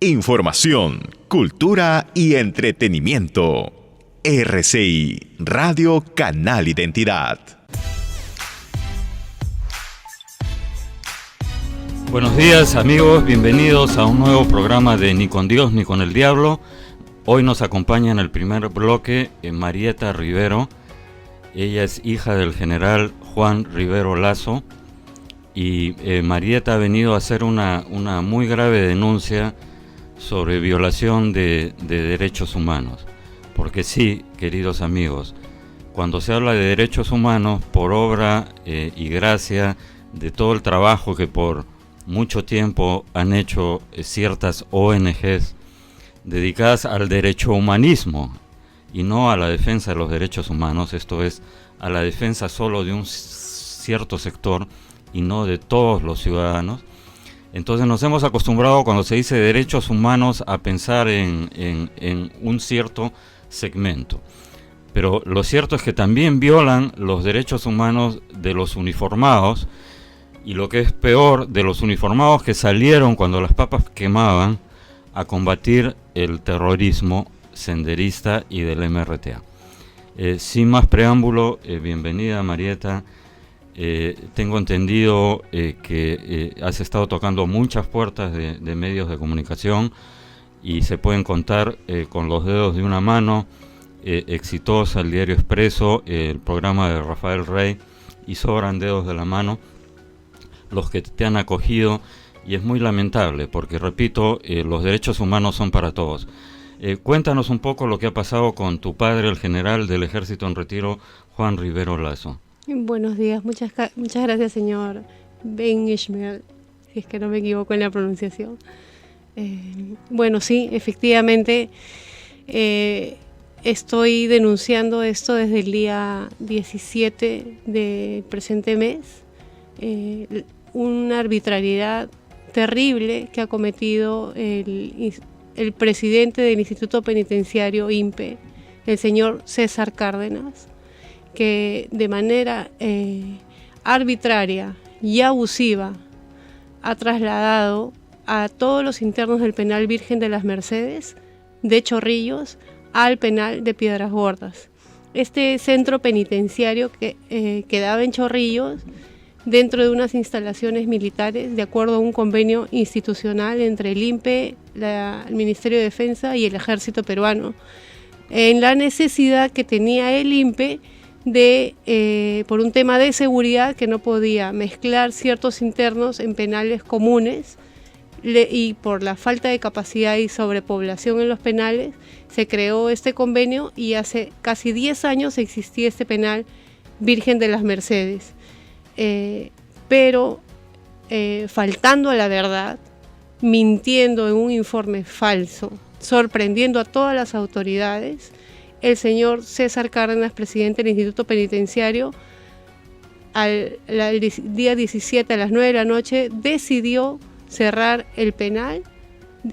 Información, cultura y entretenimiento. RCI, Radio Canal Identidad. Buenos días amigos, bienvenidos a un nuevo programa de Ni con Dios ni con el Diablo. Hoy nos acompaña en el primer bloque Marieta Rivero. Ella es hija del general Juan Rivero Lasso y Marieta ha venido a hacer una muy grave denuncia sobre violación de derechos humanos. Porque sí, queridos amigos, cuando se habla de derechos humanos, por obra y gracia de todo el trabajo que por mucho tiempo han hecho ciertas ONGs dedicadas al derecho humanismo y no a la defensa de los derechos humanos, esto es, a la defensa solo de un cierto sector y no de todos los ciudadanos. Entonces nos hemos acostumbrado, cuando se dice derechos humanos, a pensar en un cierto segmento. Pero lo cierto es que también violan los derechos humanos de los uniformados, y lo que es peor, de los uniformados que salieron cuando las papas quemaban a combatir el terrorismo senderista y del MRTA. Sin más preámbulo, bienvenida Marieta. Tengo entendido que has estado tocando muchas puertas de medios de comunicación y se pueden contar con los dedos de una mano. Exitosa, el Diario Expreso, el programa de Rafael Rey, y sobran dedos de la mano los que te han acogido, y es muy lamentable porque, repito, los derechos humanos son para todos. Cuéntanos un poco lo que ha pasado con tu padre, el general del Ejército en Retiro, Juan Rivero Lasso. Buenos días, muchas gracias, señor Ben Ishmael, si es que no me equivoco en la pronunciación. Bueno, sí, efectivamente, estoy denunciando esto desde el día 17 del presente mes. Una arbitrariedad terrible que ha cometido el presidente del Instituto Penitenciario INPE, el señor César Cárdenas, que de manera arbitraria y abusiva ha trasladado a todos los internos del penal Virgen de las Mercedes de Chorrillos al penal de Piedras Gordas. Este centro penitenciario que quedaba en Chorrillos, dentro de unas instalaciones militares, de acuerdo a un convenio institucional entre el INPE, el Ministerio de Defensa y el Ejército peruano, en la necesidad que tenía el INPE por un tema de seguridad, que no podía mezclar ciertos internos en penales comunes, y por la falta de capacidad y sobrepoblación en los penales, se creó este convenio y hace casi 10 años existía este penal Virgen de las Mercedes. Pero faltando a la verdad, mintiendo en un informe falso, sorprendiendo a todas las autoridades, el señor César Cárdenas, presidente del Instituto Penitenciario, el día 17 a las 9 de la noche decidió cerrar el penal,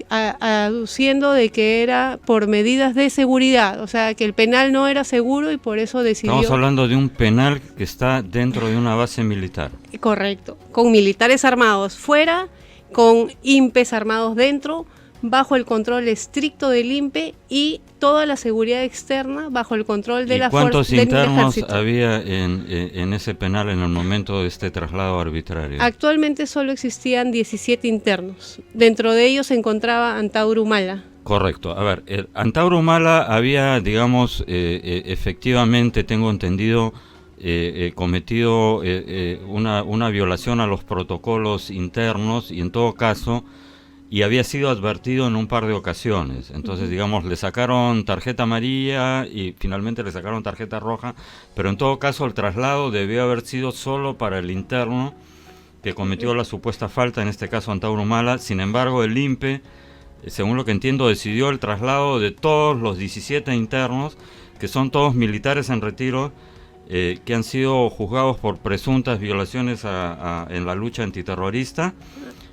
aduciendo de que era por medidas de seguridad, o sea, que el penal no era seguro y por eso decidió... Estamos hablando de un penal que está dentro de una base militar. Correcto, con militares armados fuera, con INPEs armados dentro, bajo el control estricto del INPE, y toda la seguridad externa bajo el control de la fuerza del ejército. ¿Cuántos internos había en ese penal en el momento de este traslado arbitrario? Actualmente solo existían 17 internos. Dentro de ellos se encontraba Antauro Humala. Correcto. A ver, Antauro Humala había, digamos, efectivamente, tengo entendido, cometido una violación a los protocolos internos, y en todo caso, y había sido advertido en un par de ocasiones. Entonces, digamos, le sacaron tarjeta amarilla y finalmente le sacaron tarjeta roja, pero en todo caso el traslado debió haber sido solo para el interno que cometió la supuesta falta, en este caso Antauro Humala. Sin embargo, el INPE, según lo que entiendo, decidió el traslado de todos los 17 internos, que son todos militares en retiro, que han sido juzgados por presuntas violaciones en la lucha antiterrorista,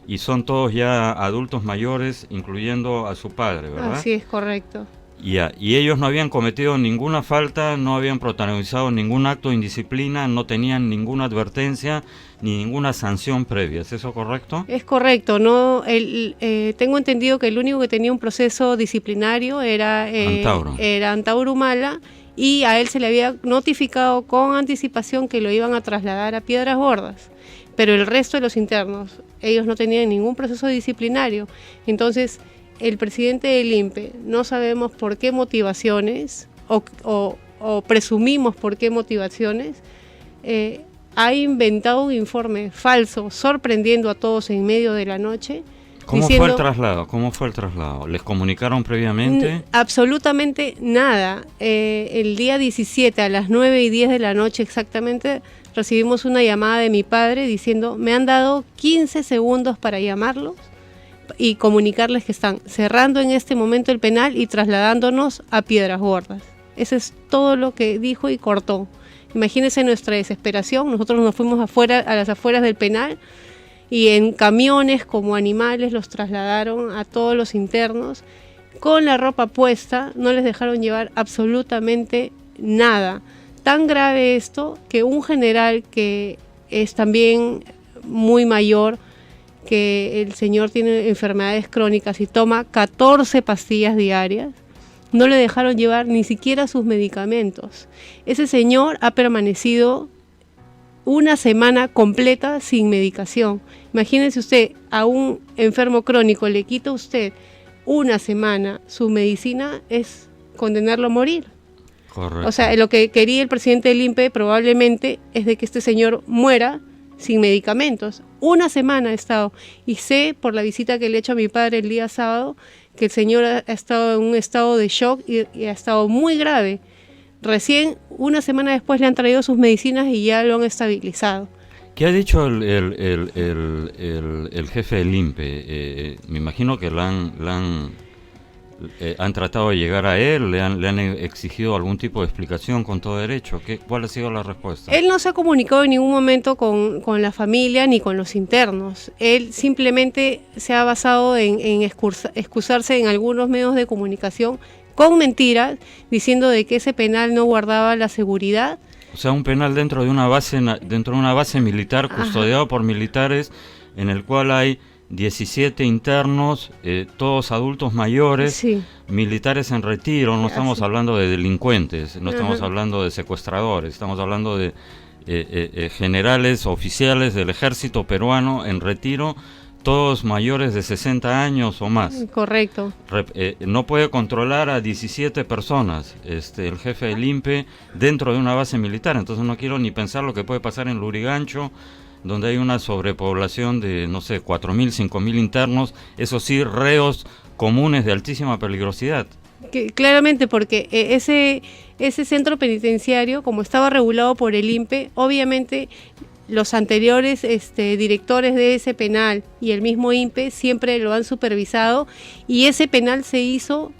y son todos ya adultos mayores, incluyendo a su padre, ¿verdad? Así es, correcto. Ya, y ellos no habían cometido ninguna falta, no habían protagonizado ningún acto de indisciplina, no tenían ninguna advertencia ni ninguna sanción previa, ¿es eso correcto? Es correcto, no. Tengo entendido que el único que tenía un proceso disciplinario era Antauro Humala, y a él se le había notificado con anticipación que lo iban a trasladar a Piedras Gordas, pero el resto de los internos, ellos no tenían ningún proceso disciplinario. Entonces, el presidente del INPE, no sabemos por qué motivaciones, o presumimos por qué motivaciones, ha inventado un informe falso, sorprendiendo a todos en medio de la noche. ¿Cómo fue el traslado? ¿Cómo fue el traslado? ¿Les comunicaron previamente? Absolutamente nada. El día 17 a las 9:10 de la noche exactamente recibimos una llamada de mi padre diciendo: me han dado 15 segundos para llamarlos y comunicarles que están cerrando en este momento el penal y trasladándonos a Piedras Gordas. Eso es todo lo que dijo y cortó. Imagínense nuestra desesperación. Nosotros nos fuimos afuera, a las afueras del penal, y en camiones como animales los trasladaron a todos los internos con la ropa puesta, no les dejaron llevar absolutamente nada. Tan grave esto que un general que es también muy mayor, que el señor tiene enfermedades crónicas y toma 14 pastillas diarias, no le dejaron llevar ni siquiera sus medicamentos. Ese señor ha permanecido una semana completa sin medicación. Imagínense usted, a un enfermo crónico le quita usted una semana su medicina, es condenarlo a morir. Correcto. O sea, lo que quería el presidente del INPE probablemente es de que este señor muera sin medicamentos. Una semana ha estado, y sé por la visita que le he hecho a mi padre el día sábado que el señor ha estado en un estado de shock y ha estado muy grave. Recién, una semana después, le han traído sus medicinas y ya lo han estabilizado. ¿Qué ha dicho el jefe del INPE? Me imagino que han tratado de llegar a él, le han exigido algún tipo de explicación con todo derecho. ¿Cuál ha sido la respuesta? Él no se ha comunicado en ningún momento con la familia ni con los internos. Él simplemente se ha basado en excusarse en algunos medios de comunicación con mentiras, diciendo de que ese penal no guardaba la seguridad. O sea, un penal dentro de una base militar, custodiado por militares, en el cual hay 17 internos, todos adultos mayores, sí, militares en retiro. No estamos hablando de delincuentes, no estamos hablando de secuestradores, estamos hablando de generales, oficiales del ejército peruano en retiro, todos mayores de 60 años o más. Correcto. No puede controlar a 17 personas, el jefe del INPE, dentro de una base militar. Entonces no quiero ni pensar lo que puede pasar en Lurigancho, donde hay una sobrepoblación de, no sé, 4.000, 5.000 internos, eso sí, reos comunes de altísima peligrosidad. Claramente, porque ese centro penitenciario, como estaba regulado por el INPE, obviamente los anteriores directores de ese penal y el mismo INPE siempre lo han supervisado, y ese penal se hizo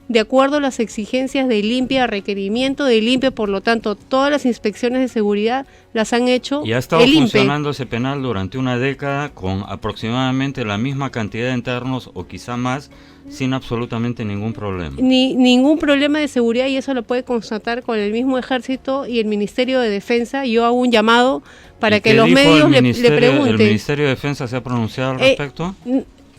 de acuerdo a las exigencias del INPE, a requerimiento del INPE. Por lo tanto, todas las inspecciones de seguridad las han hecho el INPE. Y ha estado funcionando ese penal durante una década con aproximadamente la misma cantidad de internos o quizá más, sin absolutamente ningún problema. Ningún problema de seguridad, y eso lo puede constatar con el mismo Ejército y el Ministerio de Defensa. Yo hago un llamado para que los medios le pregunten. ¿El Ministerio de Defensa se ha pronunciado al respecto?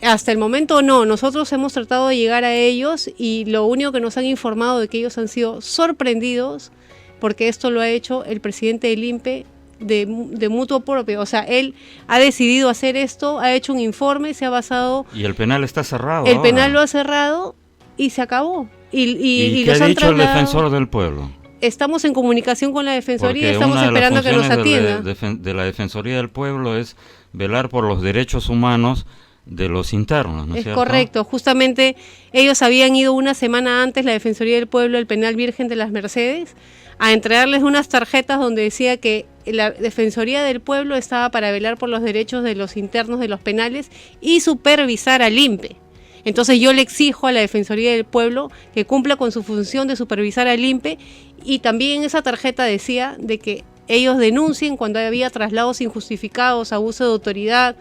Hasta el momento no. Nosotros hemos tratado de llegar a ellos y lo único que nos han informado de que ellos han sido sorprendidos, porque esto lo ha hecho el presidente del INPE de mutuo propio. O sea, él ha decidido hacer esto, ha hecho un informe, se ha basado... Y el penal está cerrado. El penal lo ha cerrado y se acabó. ¿Y qué ha dicho el defensor del pueblo? Estamos en comunicación con la Defensoría y estamos esperando que nos atienda. De la Defensoría del Pueblo es velar por los derechos humanos de los internos, ¿no es cierto? Correcto. Justamente ellos habían ido una semana antes, la Defensoría del Pueblo, el penal Virgen de las Mercedes, a entregarles unas tarjetas donde decía que la Defensoría del Pueblo estaba para velar por los derechos de los internos de los penales y supervisar al INPE. Entonces yo le exijo a la Defensoría del Pueblo que cumpla con su función de supervisar al INPE, y también esa tarjeta decía de que ellos denuncien cuando había traslados injustificados, abuso de autoridad,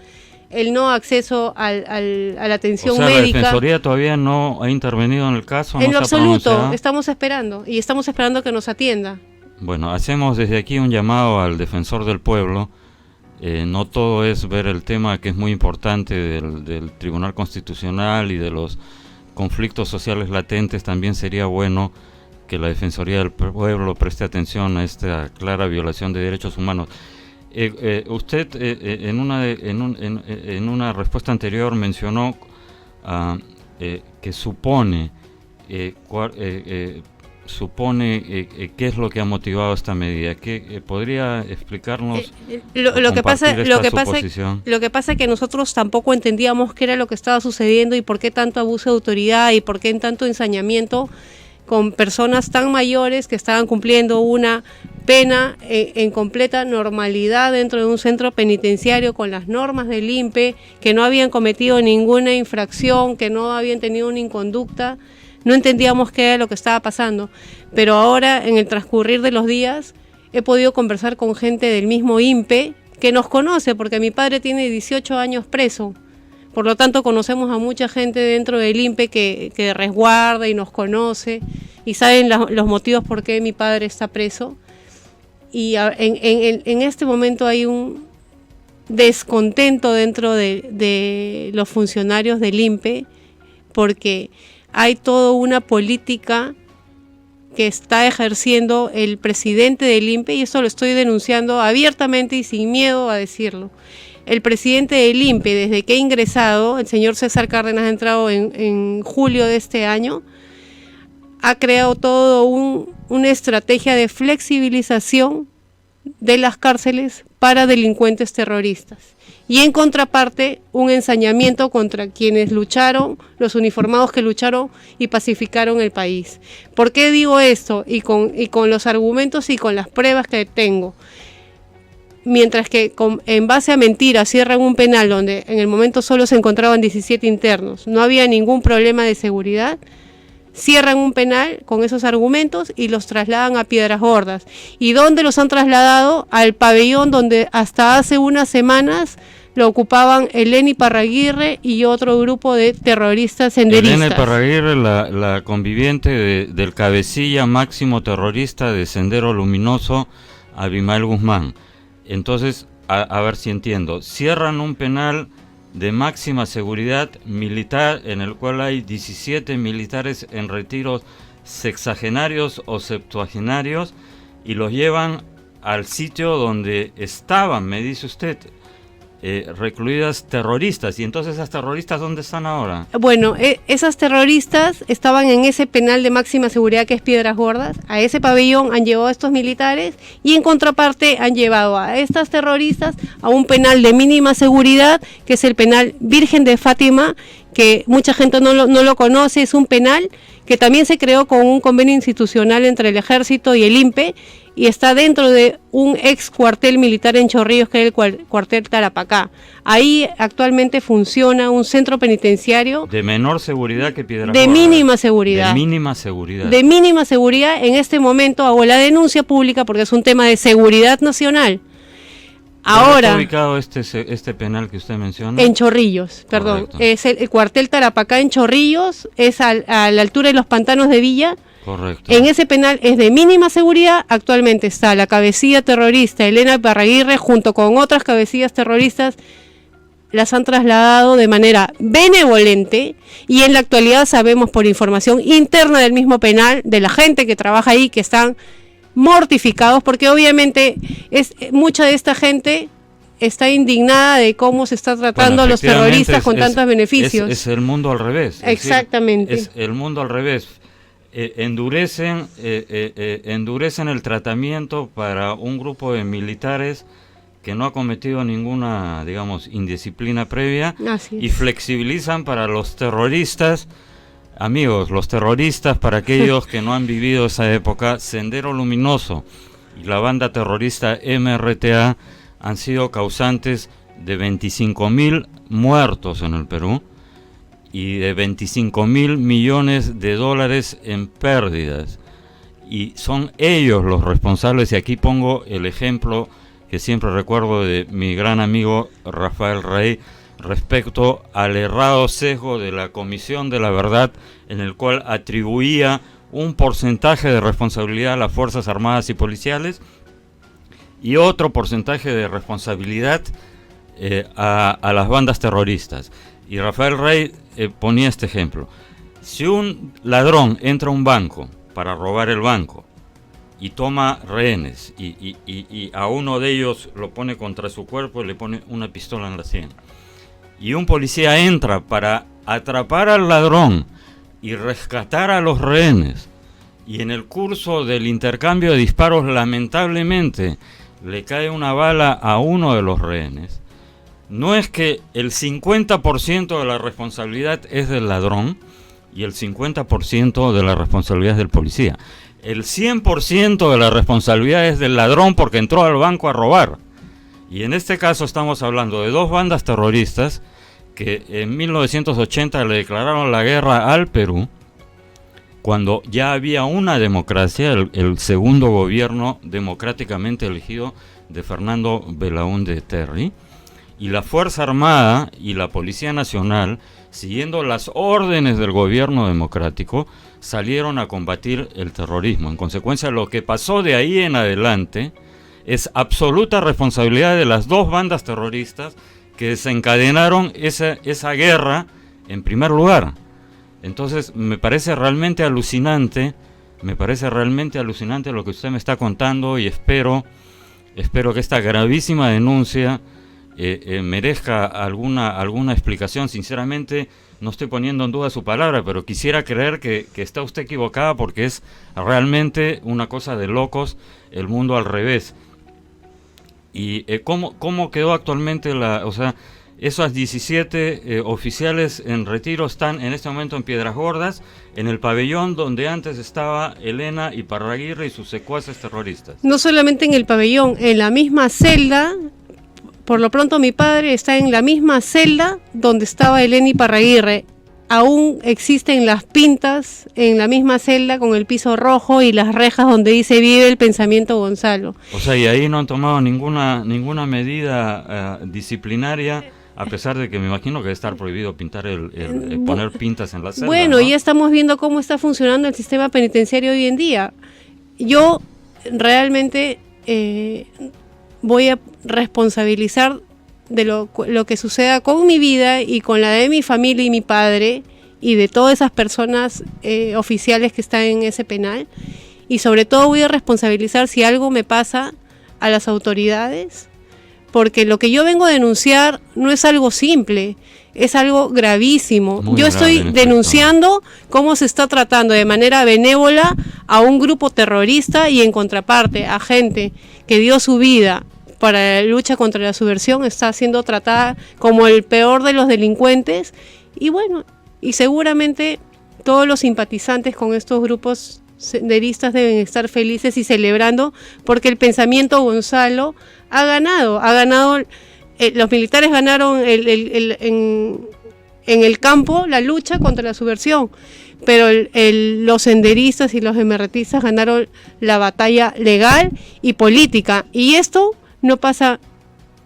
el no acceso a la atención médica. médica. ¿La Defensoría todavía no ha intervenido en el caso? En lo absoluto, estamos esperando que nos atienda. Bueno, hacemos desde aquí un llamado al Defensor del Pueblo. No todo es ver el tema que es muy importante del Tribunal Constitucional y de los conflictos sociales latentes. También sería bueno que la Defensoría del Pueblo preste atención a esta clara violación de derechos humanos. Usted en una respuesta anterior mencionó que supone qué es lo que ha motivado esta medida. ¿Podría explicarnos lo que pasa es que nosotros tampoco entendíamos qué era lo que estaba sucediendo y por qué tanto abuso de autoridad y por qué tanto ensañamiento con personas tan mayores que estaban cumpliendo una pena en completa normalidad dentro de un centro penitenciario con las normas del INPE, que no habían cometido ninguna infracción, que no habían tenido una inconducta. No entendíamos qué era lo que estaba pasando, pero ahora en el transcurrir de los días he podido conversar con gente del mismo INPE que nos conoce, porque mi padre tiene 18 años preso. Por lo tanto, conocemos a mucha gente dentro del INPE que resguarda y nos conoce y saben los motivos por qué mi padre está preso. Y en este momento hay un descontento dentro de los funcionarios del INPE porque hay toda una política que está ejerciendo el presidente del INPE, y esto lo estoy denunciando abiertamente y sin miedo a decirlo. El presidente del INPE, desde que ha ingresado, el señor César Cárdenas ha entrado en julio de este año, ha creado todo una estrategia de flexibilización de las cárceles para delincuentes terroristas. Y en contraparte, un ensañamiento contra quienes lucharon, los uniformados que lucharon y pacificaron el país. ¿Por qué digo esto? Y con los argumentos y con las pruebas que tengo. Mientras que en base a mentiras cierran un penal donde en el momento solo se encontraban 17 internos, no había ningún problema de seguridad, cierran un penal con esos argumentos y los trasladan a Piedras Gordas. ¿Y dónde los han trasladado? Al pabellón donde hasta hace unas semanas lo ocupaban Eleni Parraguirre y otro grupo de terroristas senderistas. Eleni Parraguirre, la conviviente del cabecilla máximo terrorista de Sendero Luminoso, Abimael Guzmán. Entonces, a ver si entiendo, cierran un penal de máxima seguridad militar en el cual hay 17 militares en retiros sexagenarios o septuagenarios y los llevan al sitio donde estaban, me dice usted, recluidas terroristas. Y entonces, ¿esas terroristas dónde están ahora? Bueno, esas terroristas estaban en ese penal de máxima seguridad que es Piedras Gordas. A ese pabellón han llevado a estos militares y en contraparte han llevado a estas terroristas a un penal de mínima seguridad que es el penal Virgen de Fátima, que mucha gente no lo conoce. Es un penal que también se creó con un convenio institucional entre el Ejército y el INPE y está dentro de un ex cuartel militar en Chorrillos, que es el cuartel Tarapacá. Ahí actualmente funciona un centro penitenciario de menor seguridad que Piedras Gordas. De mínima seguridad. De mínima seguridad. De mínima seguridad. En este momento hago la denuncia pública porque es un tema de seguridad nacional. Ahora está ubicado este penal que usted menciona? En Chorrillos, perdón. Correcto. Es el cuartel Tarapacá en Chorrillos, es a la altura de los pantanos de Villa. Correcto. En ese penal es de mínima seguridad. Actualmente está la cabecilla terrorista Eleni Parraguirre junto con otras cabecillas terroristas. Las han trasladado de manera benevolente y en la actualidad sabemos por información interna del mismo penal, de la gente que trabaja ahí, que están mortificados porque obviamente mucha de esta gente está indignada de cómo se está tratando a los terroristas con tantos beneficios. Es el mundo al revés. Exactamente. Es el mundo al revés. Endurecen el tratamiento para un grupo de militares que no ha cometido ninguna, digamos, indisciplina previa y flexibilizan para los terroristas. Amigos, los terroristas, para aquellos que no han vivido esa época, Sendero Luminoso y la banda terrorista MRTA han sido causantes de 25.000 muertos en el Perú y de 25.000 millones de dólares en pérdidas. Y son ellos los responsables, y aquí pongo el ejemplo que siempre recuerdo de mi gran amigo Rafael Rey. respecto al errado sesgo de la Comisión de la Verdad, en el cual atribuía un porcentaje de responsabilidad a las Fuerzas Armadas y Policiales y otro porcentaje de responsabilidad a las bandas terroristas. Y Rafael Rey ponía este ejemplo: si un ladrón entra a un banco para robar el banco y toma rehenes y a uno de ellos lo pone contra su cuerpo y le pone una pistola en la sien, y un policía entra para atrapar al ladrón y rescatar a los rehenes, y en el curso del intercambio de disparos lamentablemente le cae una bala a uno de los rehenes, no es que el 50% de la responsabilidad es del ladrón y el 50% de la responsabilidad es del policía. El 100% de la responsabilidad es del ladrón porque entró al banco a robar. Y en este caso estamos hablando de dos bandas terroristas que en 1980 le declararon la guerra al Perú, cuando ya había una democracia, el segundo gobierno democráticamente elegido de Fernando Belaúnde Terry, y la Fuerza Armada y la Policía Nacional, siguiendo las órdenes del gobierno democrático, salieron a combatir el terrorismo. En consecuencia, lo que pasó de ahí en adelante es absoluta responsabilidad de las dos bandas terroristas que desencadenaron esa guerra en primer lugar. Entonces, me parece realmente alucinante lo que usted me está contando, y espero que esta gravísima denuncia merezca alguna explicación. Sinceramente, no estoy poniendo en duda su palabra, pero quisiera creer que está usted equivocada, porque es realmente una cosa de locos el mundo al revés. ¿Y cómo quedó actualmente esas 17 oficiales en retiro están en este momento en Piedras Gordas, en el pabellón donde antes estaba Elena Iparraguirre y sus secuaces terroristas? No solamente en el pabellón, en la misma celda. Por lo pronto mi padre está en la misma celda donde estaba Elena Iparraguirre. Aún existen las pintas en la misma celda con el piso rojo y las rejas donde dice "Vive el pensamiento Gonzalo". O sea, y ahí no han tomado ninguna medida disciplinaria, a pesar de que me imagino que debe estar prohibido pintar poner pintas en la celda. Bueno, ¿no? Ya estamos viendo cómo está funcionando el sistema penitenciario hoy en día. Yo realmente voy a responsabilizar de lo que suceda con mi vida y con la de mi familia y mi padre y de todas esas personas oficiales que están en ese penal, y sobre todo voy a responsabilizar si algo me pasa a las autoridades, porque lo que yo vengo a denunciar no es algo simple, es algo gravísimo. Yo estoy denunciando cómo se está tratando de manera benévola a un grupo terrorista, y en contraparte a gente que dio su vida para la lucha contra la subversión está siendo tratada como el peor de los delincuentes. Y bueno, y seguramente todos los simpatizantes con estos grupos senderistas deben estar felices y celebrando, porque el pensamiento Gonzalo ha ganado, los militares ganaron en el campo la lucha contra la subversión, pero los senderistas y los emerretistas ganaron la batalla legal y política, y esto no pasa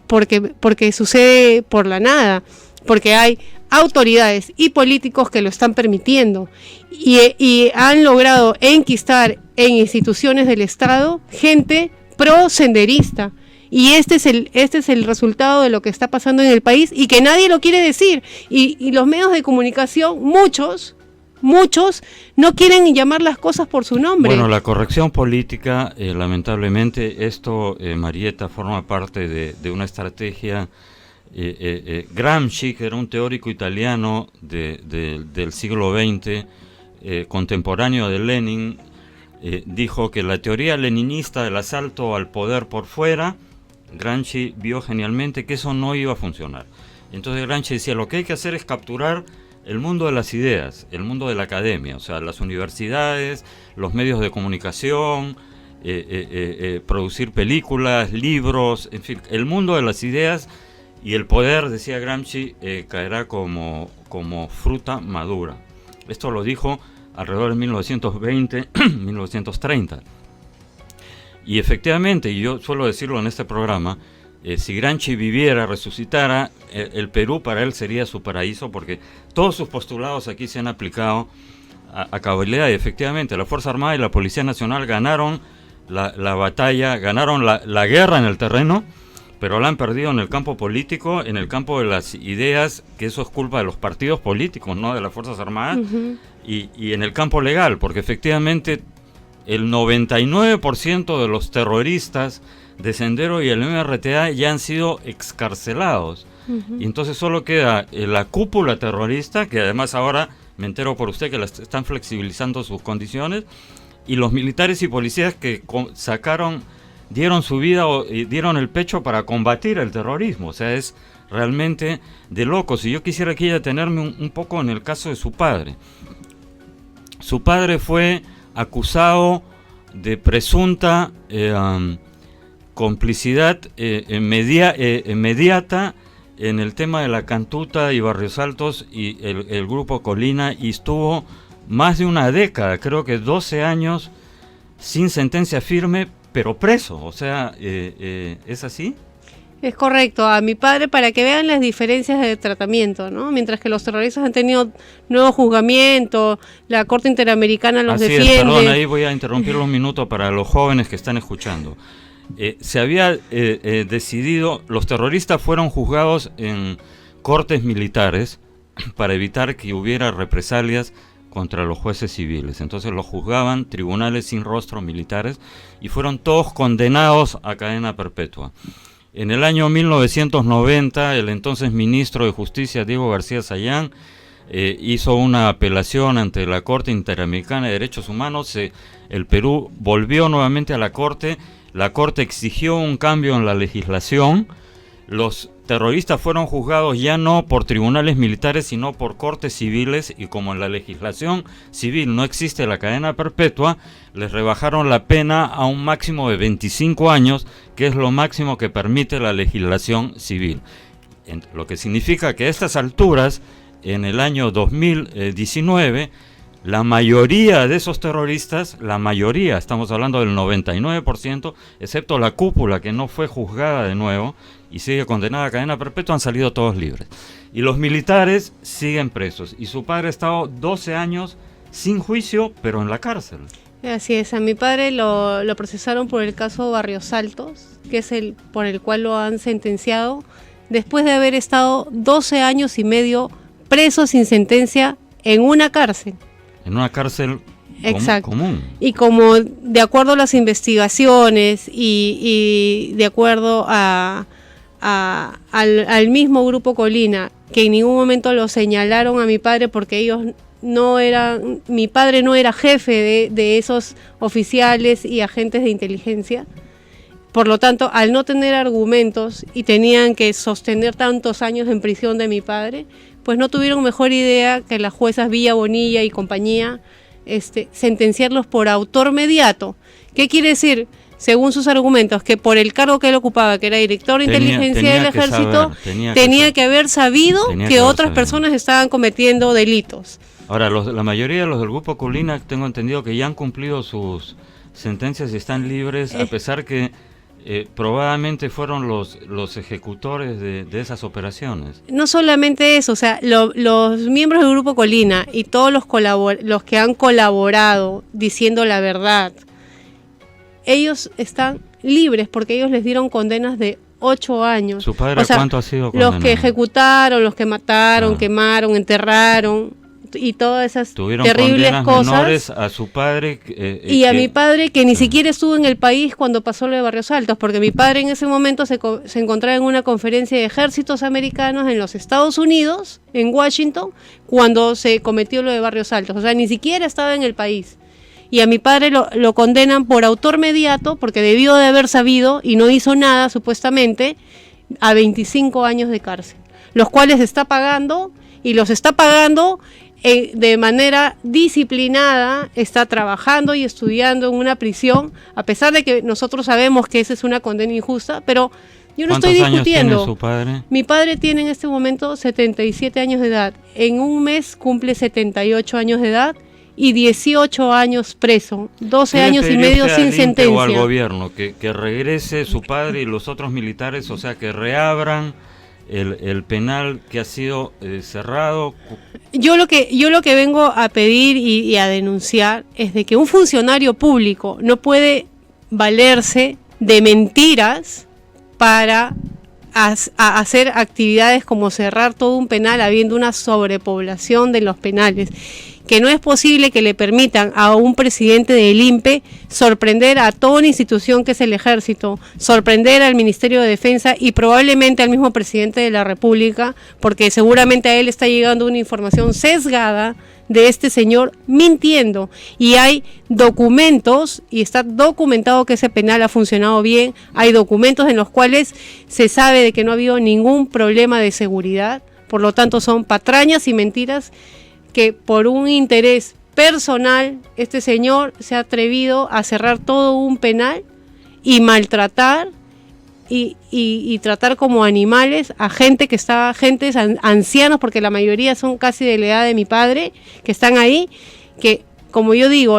porque sucede por la nada, porque hay autoridades y políticos que lo están permitiendo, y han logrado enquistar en instituciones del Estado gente pro senderista, y este es el resultado de lo que está pasando en el país, y que nadie lo quiere decir, y los medios de comunicación, muchos no quieren llamar las cosas por su nombre. Bueno, la corrección política, lamentablemente, esto, Marieta, forma parte de una estrategia. Gramsci, que era un teórico italiano del siglo XX, contemporáneo de Lenin, dijo que la teoría leninista del asalto al poder por fuera, Gramsci vio genialmente que eso no iba a funcionar. Entonces Gramsci decía, lo que hay que hacer es capturar el mundo de las ideas, el mundo de la academia, o sea, las universidades, los medios de comunicación, producir películas, libros, en fin, el mundo de las ideas, y el poder, decía Gramsci, caerá como fruta madura. Esto lo dijo alrededor de 1920, 1930. Y efectivamente, y yo suelo decirlo en este programa, si Gramsci viviera, resucitara, el Perú para él sería su paraíso, porque todos sus postulados aquí se han aplicado a cabalidad, y efectivamente la Fuerza Armada y la Policía Nacional ganaron la batalla, ganaron la guerra en el terreno, pero la han perdido en el campo político, en el campo de las ideas, que eso es culpa de los partidos políticos, no de las Fuerzas Armadas, y en el campo legal, porque efectivamente el 99% de los terroristas de Sendero y el MRTA ya han sido excarcelados. Y entonces solo queda la cúpula terrorista, que además ahora me entero por usted que están flexibilizando sus condiciones, y los militares y policías que dieron su vida y dieron el pecho para combatir el terrorismo. O sea, es realmente de locos. Y yo quisiera aquí detenerme un poco en el caso de su padre. Su padre fue acusado de presunta complicidad inmediata en el tema de la Cantuta y Barrios Altos y el Grupo Colina, y estuvo más de una década, creo que 12 años, sin sentencia firme, pero preso. O sea, ¿es así? Es correcto. A mi padre, para que vean las diferencias de tratamiento, ¿no? Mientras que los terroristas han tenido nuevo juzgamiento, la Corte Interamericana los así defiende. Es, perdón, ahí voy a interrumpir un minuto para los jóvenes que están escuchando. Se había decidido, los terroristas fueron juzgados en cortes militares para evitar que hubiera represalias contra los jueces civiles. Entonces los juzgaban tribunales sin rostro militares y fueron todos condenados a cadena perpetua. En el año 1990, el entonces ministro de Justicia, Diego García Sayán, hizo una apelación ante la Corte Interamericana de Derechos Humanos. El Perú volvió nuevamente a la Corte exigió un cambio en la legislación. Los terroristas fueron juzgados ya no por tribunales militares, sino por cortes civiles, y como en la legislación civil no existe la cadena perpetua, les rebajaron la pena a un máximo de 25 años, que es lo máximo que permite la legislación civil. Lo que significa que a estas alturas, en el año 2019, la mayoría de esos terroristas, estamos hablando del 99%, excepto la cúpula que no fue juzgada de nuevo y sigue condenada a cadena perpetua, han salido todos libres. Y los militares siguen presos. Y su padre ha estado 12 años sin juicio, pero en la cárcel. Así es, a mi padre lo procesaron por el caso Barrios Altos, que es el por el cual lo han sentenciado, después de haber estado 12 años y medio preso sin sentencia en una cárcel. En una cárcel común. Y como de acuerdo a las investigaciones y de acuerdo al mismo Grupo Colina, que en ningún momento lo señalaron a mi padre porque ellos no eran, mi padre no era jefe de esos oficiales y agentes de inteligencia. Por lo tanto, al no tener argumentos y tenían que sostener tantos años en prisión de mi padre, pues no tuvieron mejor idea que las juezas Villa Bonilla y compañía sentenciarlos por autor mediato. ¿Qué quiere decir? Según sus argumentos, que por el cargo que él ocupaba, que era director de inteligencia del ejército, tenía que haber sabido que otras personas estaban cometiendo delitos. Ahora, la mayoría de los del Grupo Colina, tengo entendido que ya han cumplido sus sentencias y están libres, a pesar que probablemente fueron los ejecutores de esas operaciones. No solamente eso, o sea, los miembros del Grupo Colina y todos los que han colaborado diciendo la verdad, ellos están libres porque ellos les dieron condenas de 8 años. ¿Su padre cuánto ha sido condenado? Los que ejecutaron, los que mataron, quemaron, enterraron y todas esas terribles cosas. Menores a su padre y a mi padre, que ni siquiera estuvo en el país cuando pasó lo de Barrios Altos, porque mi padre en ese momento se encontraba en una conferencia de ejércitos americanos en los Estados Unidos, en Washington, cuando se cometió lo de Barrios Altos. O sea, ni siquiera estaba en el país. Y a mi padre lo condenan por autor mediato, porque debió de haber sabido y no hizo nada, supuestamente, a 25 años de cárcel, los cuales está pagando, y los está pagando de manera disciplinada, está trabajando y estudiando en una prisión, a pesar de que nosotros sabemos que esa es una condena injusta, pero yo no estoy discutiendo. ¿Cuántos años tiene su padre? Mi padre tiene en este momento 77 años de edad, en un mes cumple 78 años de edad, y 18 años preso, 12 años y medio sin sentencia. O al gobierno que regrese su padre y los otros militares, o sea, que reabran el penal que ha sido cerrado. Yo lo que vengo a pedir y a denunciar es de que un funcionario público no puede valerse de mentiras para hacer actividades como cerrar todo un penal habiendo una sobrepoblación de los penales, que no es posible que le permitan a un presidente del INPE sorprender a toda una institución que es el Ejército, sorprender al Ministerio de Defensa y probablemente al mismo presidente de la República, porque seguramente a él está llegando una información sesgada de este señor mintiendo, y hay documentos y está documentado que ese penal ha funcionado bien, hay documentos en los cuales se sabe de que no ha habido ningún problema de seguridad, por lo tanto son patrañas y mentiras que por un interés personal este señor se ha atrevido a cerrar todo un penal y maltratar y tratar como animales a gente gentes ancianos, porque la mayoría son casi de la edad de mi padre, que están ahí, que como yo digo,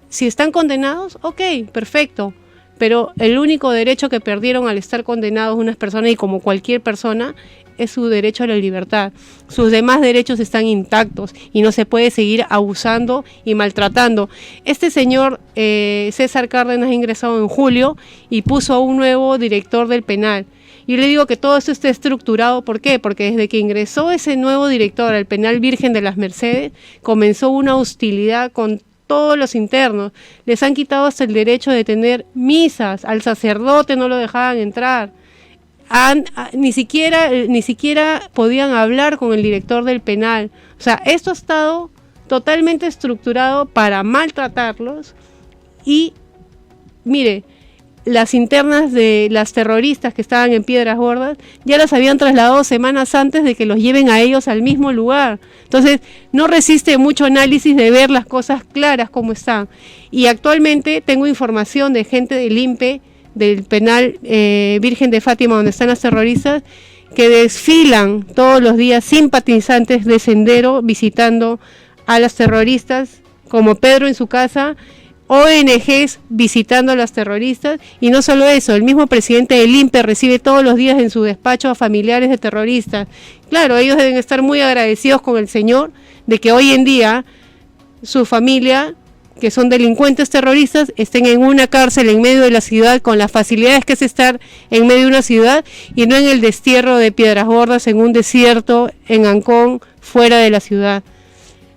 si están condenados, ok, perfecto, pero el único derecho que perdieron al estar condenados unas personas, y como cualquier persona, es su derecho a la libertad. Sus demás derechos están intactos y no se puede seguir abusando y maltratando. Este señor César Cárdenas ha ingresado en julio y puso a un nuevo director del penal. Yo le digo que todo esto está estructurado, ¿por qué? Porque desde que ingresó ese nuevo director al penal Virgen de las Mercedes, comenzó una hostilidad con todos los internos. Les han quitado hasta el derecho de tener misas, al sacerdote no lo dejaban entrar. Ni siquiera podían hablar con el director del penal. O sea, esto ha estado totalmente estructurado para maltratarlos. Y mire, las internas de las terroristas que estaban en Piedras Gordas ya las habían trasladado semanas antes de que los lleven a ellos al mismo lugar. Entonces no resiste mucho análisis de ver las cosas claras como están. Y actualmente tengo información de gente del INPE, del penal Virgen de Fátima, donde están las terroristas, que desfilan todos los días simpatizantes de Sendero visitando a las terroristas, como Pedro en su casa, ONGs visitando a las terroristas, y no solo eso, el mismo presidente del INPE recibe todos los días en su despacho a familiares de terroristas. Claro, ellos deben estar muy agradecidos con el señor de que hoy en día su familia, que son delincuentes terroristas, estén en una cárcel en medio de la ciudad, con las facilidades que es estar en medio de una ciudad, y no en el destierro de Piedras Gordas, en un desierto, en Ancón, fuera de la ciudad.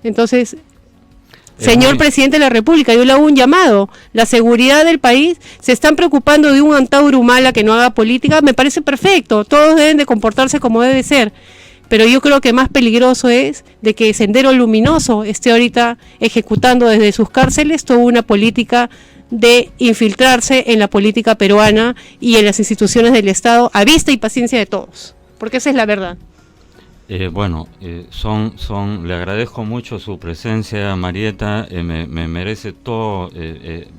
Entonces, señor presidente de la República, yo le hago un llamado. La seguridad del país, se están preocupando de un Antauro Humala que no haga política, me parece perfecto, todos deben de comportarse como debe ser. Pero yo creo que más peligroso es de que Sendero Luminoso esté ahorita ejecutando desde sus cárceles toda una política de infiltrarse en la política peruana y en las instituciones del Estado a vista y paciencia de todos, porque esa es la verdad. Le agradezco mucho su presencia, Marieta, me merece todo,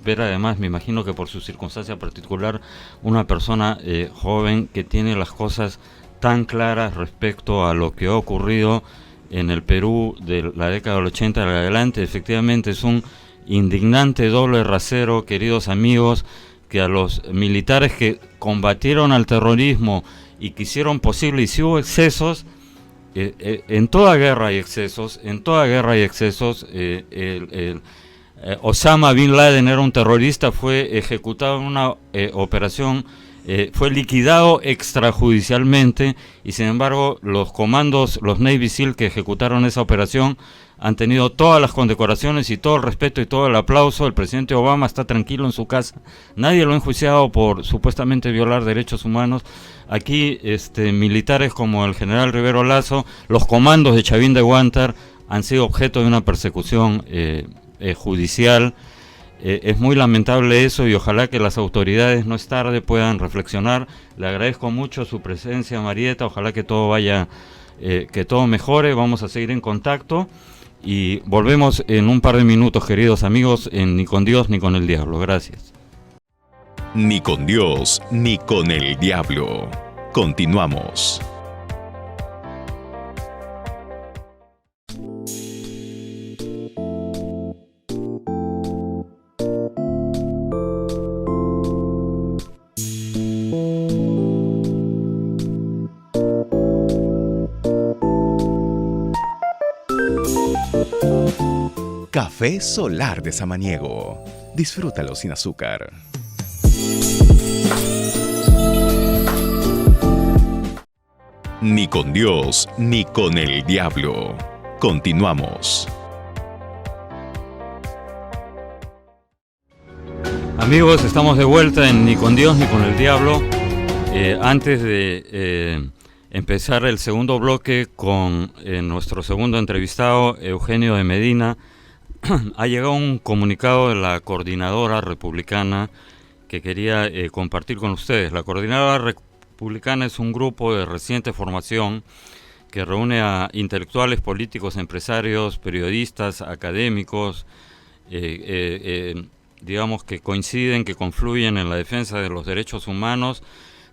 ver además, me imagino que por su circunstancia particular, una persona joven que tiene las cosas tan claras respecto a lo que ha ocurrido en el Perú de la década del 80 en adelante. Efectivamente es un indignante doble rasero, queridos amigos, que a los militares que combatieron al terrorismo y que hicieron posible, y si hubo excesos, en toda guerra hay excesos, Osama Bin Laden era un terrorista, fue ejecutado en una operación, fue liquidado extrajudicialmente, y sin embargo los comandos, los Navy SEAL que ejecutaron esa operación han tenido todas las condecoraciones y todo el respeto y todo el aplauso. El presidente Obama está tranquilo en su casa, nadie lo ha enjuiciado por supuestamente violar derechos humanos. Aquí militares como el general Rivero Lazo, los comandos de Chavín de Huántar han sido objeto de una persecución judicial. Es muy lamentable eso, y ojalá que las autoridades no es tarde puedan reflexionar. Le agradezco mucho su presencia, Marieta, ojalá que todo vaya, que todo mejore. Vamos a seguir en contacto y volvemos en un par de minutos, queridos amigos, en Ni con Dios ni con el Diablo. Gracias. Ni con Dios ni con el Diablo. Continuamos. Café Solar de Samaniego. Disfrútalo sin azúcar. Ni con Dios, ni con el diablo. Continuamos. Amigos, estamos de vuelta en Ni con Dios, ni con el diablo. Antes de empezar el segundo bloque con nuestro segundo entrevistado, Eugenio de Medina, ha llegado un comunicado de la Coordinadora Republicana que quería compartir con ustedes. La Coordinadora Republicana es un grupo de reciente formación que reúne a intelectuales, políticos, empresarios, periodistas, académicos, digamos que coinciden, que confluyen en la defensa de los derechos humanos,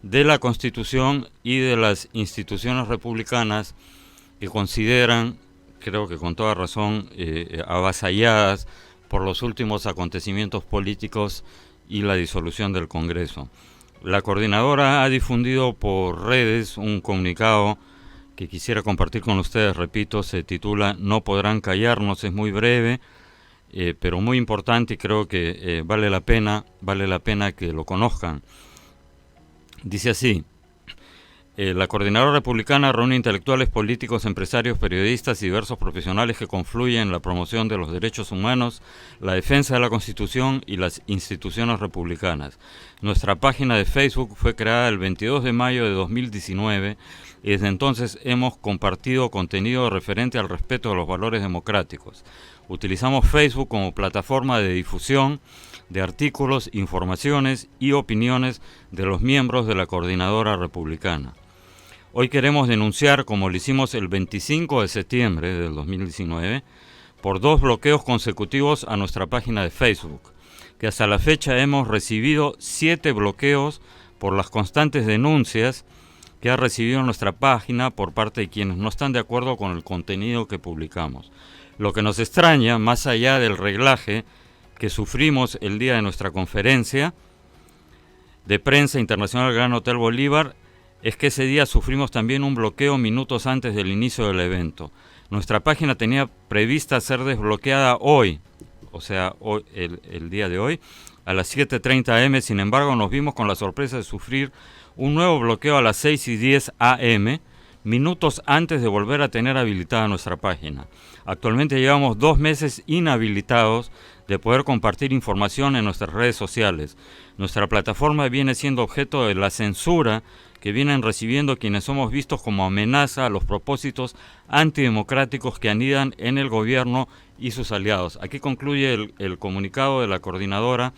de la Constitución y de las instituciones republicanas que consideran, creo que con toda razón, avasalladas por los últimos acontecimientos políticos y la disolución del Congreso. La coordinadora ha difundido por redes un comunicado que quisiera compartir con ustedes. Repito, se titula "No podrán callarnos", es muy breve, pero muy importante, y creo que vale la pena que lo conozcan. Dice así: la Coordinadora Republicana reúne intelectuales, políticos, empresarios, periodistas y diversos profesionales que confluyen en la promoción de los derechos humanos, la defensa de la Constitución y las instituciones republicanas. Nuestra página de Facebook fue creada el 22 de mayo de 2019 y desde entonces hemos compartido contenido referente al respeto de los valores democráticos. Utilizamos Facebook como plataforma de difusión de artículos, informaciones y opiniones de los miembros de la Coordinadora Republicana. Hoy queremos denunciar, como lo hicimos el 25 de septiembre del 2019, por 2 bloqueos consecutivos a nuestra página de Facebook, que hasta la fecha hemos recibido 7 bloqueos por las constantes denuncias que ha recibido nuestra página por parte de quienes no están de acuerdo con el contenido que publicamos. Lo que nos extraña, más allá del reglaje que sufrimos el día de nuestra conferencia de prensa internacional Gran Hotel Bolívar, es que ese día sufrimos también un bloqueo minutos antes del inicio del evento. Nuestra página tenía prevista ser desbloqueada hoy, o sea, hoy, el día de hoy, a las 7:30 am. Sin embargo, nos vimos con la sorpresa de sufrir un nuevo bloqueo a las 6:10 am, minutos antes de volver a tener habilitada nuestra página. Actualmente llevamos 2 meses inhabilitados de poder compartir información en nuestras redes sociales. Nuestra plataforma viene siendo objeto de la censura que vienen recibiendo quienes somos vistos como amenaza a los propósitos antidemocráticos que anidan en el gobierno y sus aliados. Aquí concluye el comunicado de la coordinadora,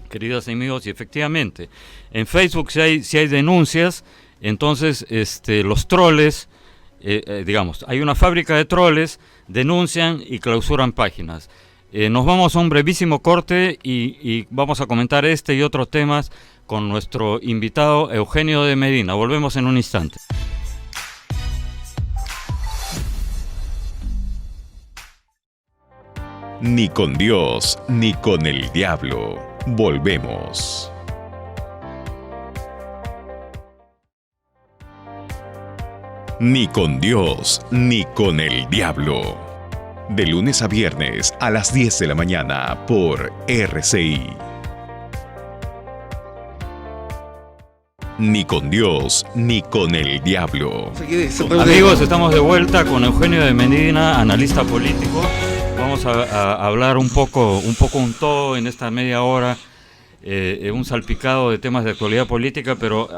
queridos amigos, y efectivamente, en Facebook si hay denuncias, entonces los troles, digamos, hay una fábrica de troles, denuncian y clausuran páginas. Nos vamos a un brevísimo corte y vamos a comentar este y otros temas con nuestro invitado Eugenio de Medina. Volvemos en un instante. Ni con Dios, ni con el diablo. Volvemos. Ni con Dios, ni con el diablo. De lunes a viernes a las 10 de la mañana por RCI. Ni con Dios, ni con el diablo. Amigos, estamos de vuelta con Eugenio de Medina, analista político. Vamos a hablar un todo en esta media hora, un salpicado de temas de actualidad política, pero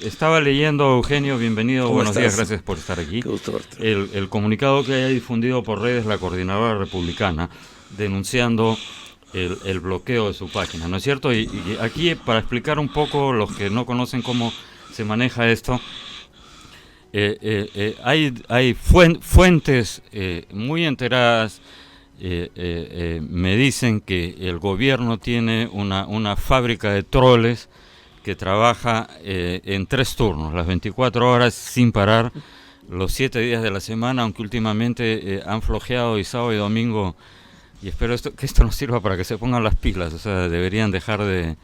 estaba leyendo, Eugenio, bienvenido, buenos días, gracias por estar aquí. El comunicado que haya difundido por redes la Coordinadora Republicana, denunciando el bloqueo de su página, ¿no es cierto? Y aquí, para explicar un poco, los que no conocen cómo se maneja esto, hay fuentes muy enteradas, me dicen que el gobierno tiene una fábrica de troles que trabaja en 3 turnos, las 24 horas sin parar, los 7 días de la semana, aunque últimamente han flojeado y sábado y domingo. Y espero que esto nos sirva para que se pongan las pilas, o sea, deberían dejar de...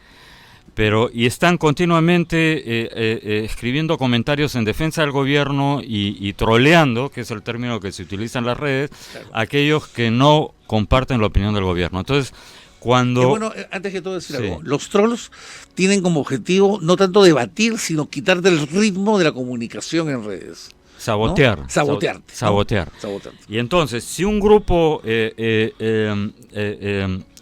Y están continuamente escribiendo comentarios en defensa del gobierno y troleando, que es el término que se utiliza en las redes, aquellos que no comparten la opinión del gobierno. Entonces, cuando... Bueno, antes que todo decir Sí. algo, los trolls tienen como objetivo no tanto debatir, sino quitarte el ritmo de la comunicación en redes. Sabotear. ¿No? Sabotearte. ¿no? Sabotear. Sabotearte. Y entonces, si un grupo que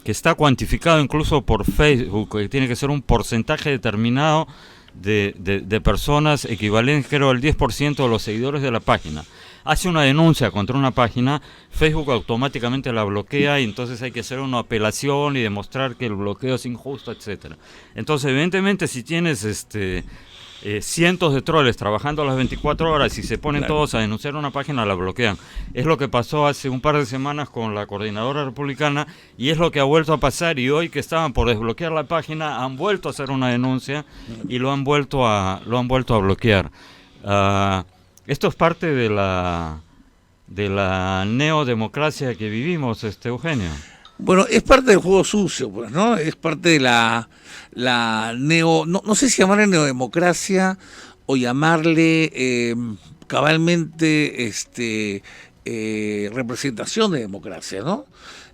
está cuantificado incluso por Facebook, que tiene que ser un porcentaje determinado de personas equivalentes, creo, al 10% de los seguidores de la página, hace una denuncia contra una página, Facebook automáticamente la bloquea y entonces hay que hacer una apelación y demostrar que el bloqueo es injusto, etcétera. Entonces, evidentemente, si tienes cientos de troles trabajando a las 24 horas y se ponen Claro. todos a denunciar una página, la bloquean. Es lo que pasó hace un par de semanas con la coordinadora republicana y es lo que ha vuelto a pasar, y hoy que estaban por desbloquear la página han vuelto a hacer una denuncia y lo han vuelto a bloquear. Esto es parte de la neodemocracia que vivimos, Eugenio. Bueno, es parte del juego sucio, pues, ¿no? Es parte de la no sé si llamarle neodemocracia o llamarle cabalmente representación de democracia, ¿no?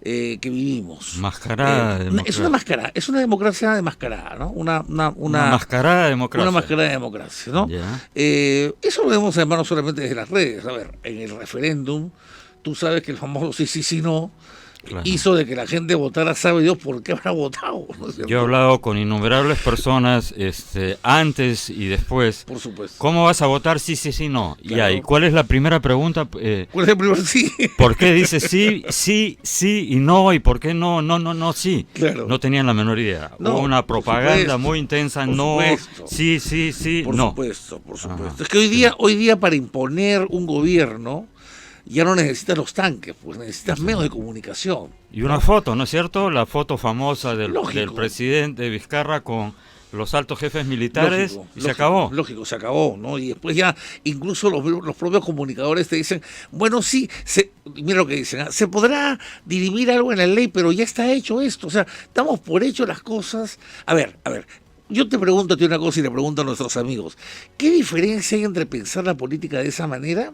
Que vivimos. Mascarada de democracia. Es una mascarada, es una democracia desmascarada, ¿no? Una mascarada de democracia. Una mascarada de democracia, ¿no? Ya. Eso lo debemos llamar no solamente desde las redes. A ver, en el referéndum, tú sabes que el famoso sí, sí, sí, no, Claro. hizo de que la gente votara, sabe Dios por qué habrá votado, ¿no es cierto? Yo he hablado con innumerables personas antes y después. Por supuesto. ¿Cómo vas a votar? Sí, sí, sí, no. Claro. Ya, ¿y cuál es la primera pregunta? ¿Cuál es el primer sí? ¿Por qué dice sí, sí, sí y no? ¿Y por qué no, no, no, no, sí? Claro. No tenían la menor idea. No, Hubo una por propaganda supuesto, muy intensa, por no, supuesto. sí, sí, sí, Por no. supuesto, por supuesto. Ajá. Es que hoy día para imponer un gobierno ya no necesitas los tanques, pues necesitas medios de comunicación. Y una foto, ¿no es cierto? La foto famosa del Lógico. presidente Vizcarra con los altos jefes militares, y se Lógico, acabó. Lógico, se acabó, ¿no? Y después ya incluso los propios comunicadores te dicen, bueno, sí, mira lo que dicen, se podrá dirimir algo en la ley, pero ya está hecho esto, o sea, damos por hecho las cosas. A ver, yo te pregunto a ti una cosa y le pregunto a nuestros amigos, ¿qué diferencia hay entre pensar la política de esa manera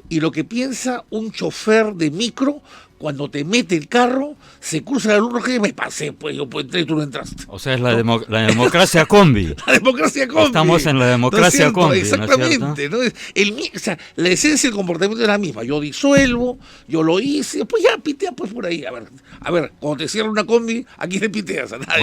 y lo que piensa un chofer de micro cuando te mete el carro, se cruza la luz roja y me pasé, pues yo entré y tú no entraste? O sea, es la democracia combi. La democracia combi. Estamos en la democracia combi, ¿no es exactamente, ¿no? O sea, la esencia del comportamiento es la misma. Yo disuelvo, yo lo hice, después ya pitea pues por ahí. A ver, cuando te cierran una combi, aquí te piteas a nadie.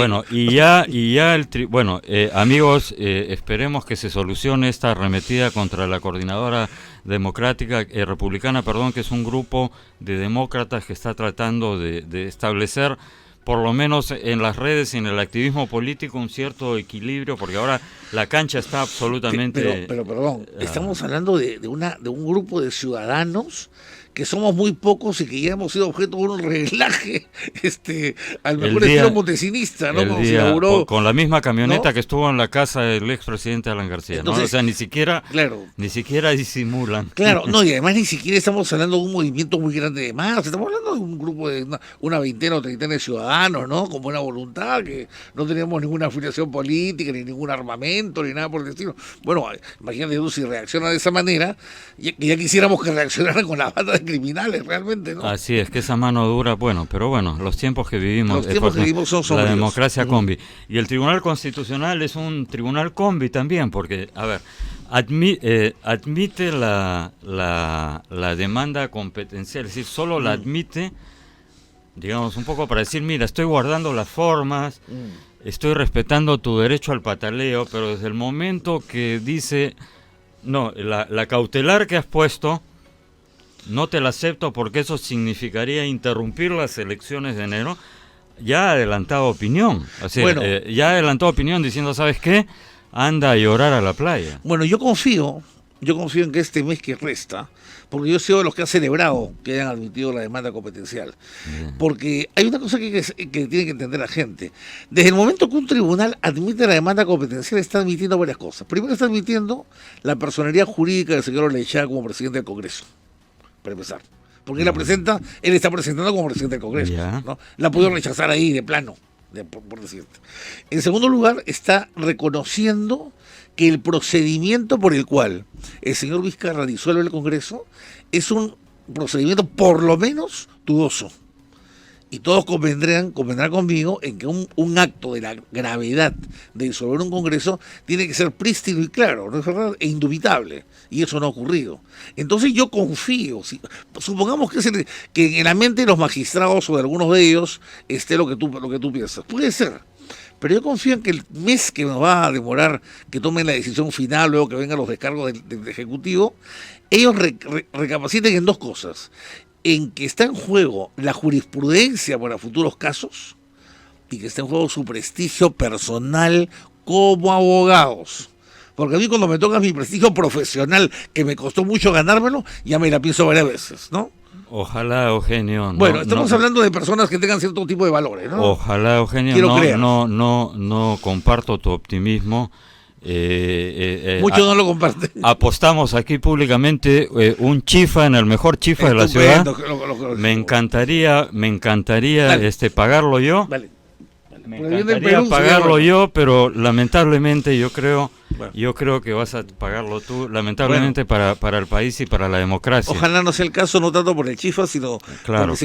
Bueno, amigos, esperemos que se solucione esta arremetida contra la coordinadora democrática, republicana, que es un grupo de demócratas que está tratando de establecer, por lo menos en las redes y en el activismo político, un cierto equilibrio, porque ahora la cancha está absolutamente... Pero perdón, estamos hablando de un grupo de ciudadanos que somos muy pocos y que ya hemos sido objeto de un reglaje al mejor estilo montesinista, ¿no? Como se inauguró, con la misma camioneta, ¿no?, que estuvo en la casa del expresidente Alan García. Entonces, ¿no? O sea, ni siquiera disimulan. Claro, no, y además ni siquiera estamos hablando de un movimiento muy grande de masas, estamos hablando de un grupo de una veintena o treintena de ciudadanos, ¿no? Con buena voluntad, que no teníamos ninguna afiliación política, ni ningún armamento, ni nada por el estilo. Bueno, imagínate tú, si reacciona de esa manera, ya quisiéramos que reaccionaran con la banda de criminales realmente, ¿no? Así es, que esa mano dura, pero bueno, los tiempos que vivimos, son la democracia combi. Y el Tribunal Constitucional es un tribunal combi también, porque, a ver, admite la demanda competencial, es decir, solo la admite, digamos, un poco para decir, mira, estoy guardando las formas, estoy respetando tu derecho al pataleo, pero desde el momento que dice, no, la cautelar que has puesto, no te la acepto porque eso significaría interrumpir las elecciones de enero, ya ha adelantado opinión. O sea, ya ha adelantado opinión diciendo, ¿sabes qué? Anda a llorar a la playa. Bueno, yo confío en que este mes que resta, porque yo soy de los que ha celebrado que hayan admitido la demanda competencial. Bien. Porque hay una cosa que tiene que entender la gente. Desde el momento que un tribunal admite la demanda competencial, está admitiendo varias cosas. Primero, está admitiendo la personalidad jurídica del señor Lechá como presidente del Congreso, para empezar. Porque él está presentando como presidente del Congreso, ¿no? La pudo rechazar ahí de plano, por decirte. En segundo lugar, está reconociendo que el procedimiento por el cual el señor Vizcarra disuelve el Congreso es un procedimiento por lo menos dudoso. Y todos convendrán conmigo en que un acto de la gravedad de disolver un Congreso tiene que ser prístino y claro, ¿no es verdad? E indubitable. Y eso no ha ocurrido. Entonces yo confío, supongamos que en la mente de los magistrados o de algunos de ellos esté lo que tú piensas. Puede ser. Pero yo confío en que el mes que nos va a demorar que tomen la decisión final, luego que vengan los descargos del Ejecutivo, ellos recapaciten en dos cosas. En que está en juego la jurisprudencia para futuros casos y que está en juego su prestigio personal como abogados. Porque a mí cuando me toca mi prestigio profesional, que me costó mucho ganármelo, ya me la pienso varias veces, ¿no? Ojalá, Eugenio. Bueno, estamos hablando de personas que tengan cierto tipo de valores, ¿no? Ojalá, Eugenio. No comparto tu optimismo. Muchos no lo comparten. Apostamos aquí públicamente un chifa en el mejor chifa de la ciudad. Me encantaría pagarlo yo. Vale. Me encantaría pagarlo yo, pero lamentablemente yo creo que vas a pagarlo tú, lamentablemente para el país y para la democracia. Ojalá no sea el caso, no tanto por el chifa, sino porque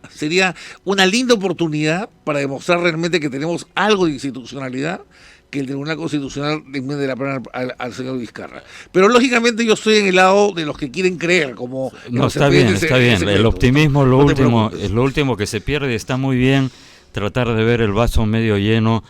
sería una linda oportunidad para demostrar realmente que tenemos algo de institucionalidad que el Tribunal Constitucional enmiende la pena al señor Vizcarra. Pero lógicamente yo estoy en el lado de los que quieren creer, como... No, está bien. El optimismo es lo último que se pierde. Está muy bien tratar de ver el vaso medio lleno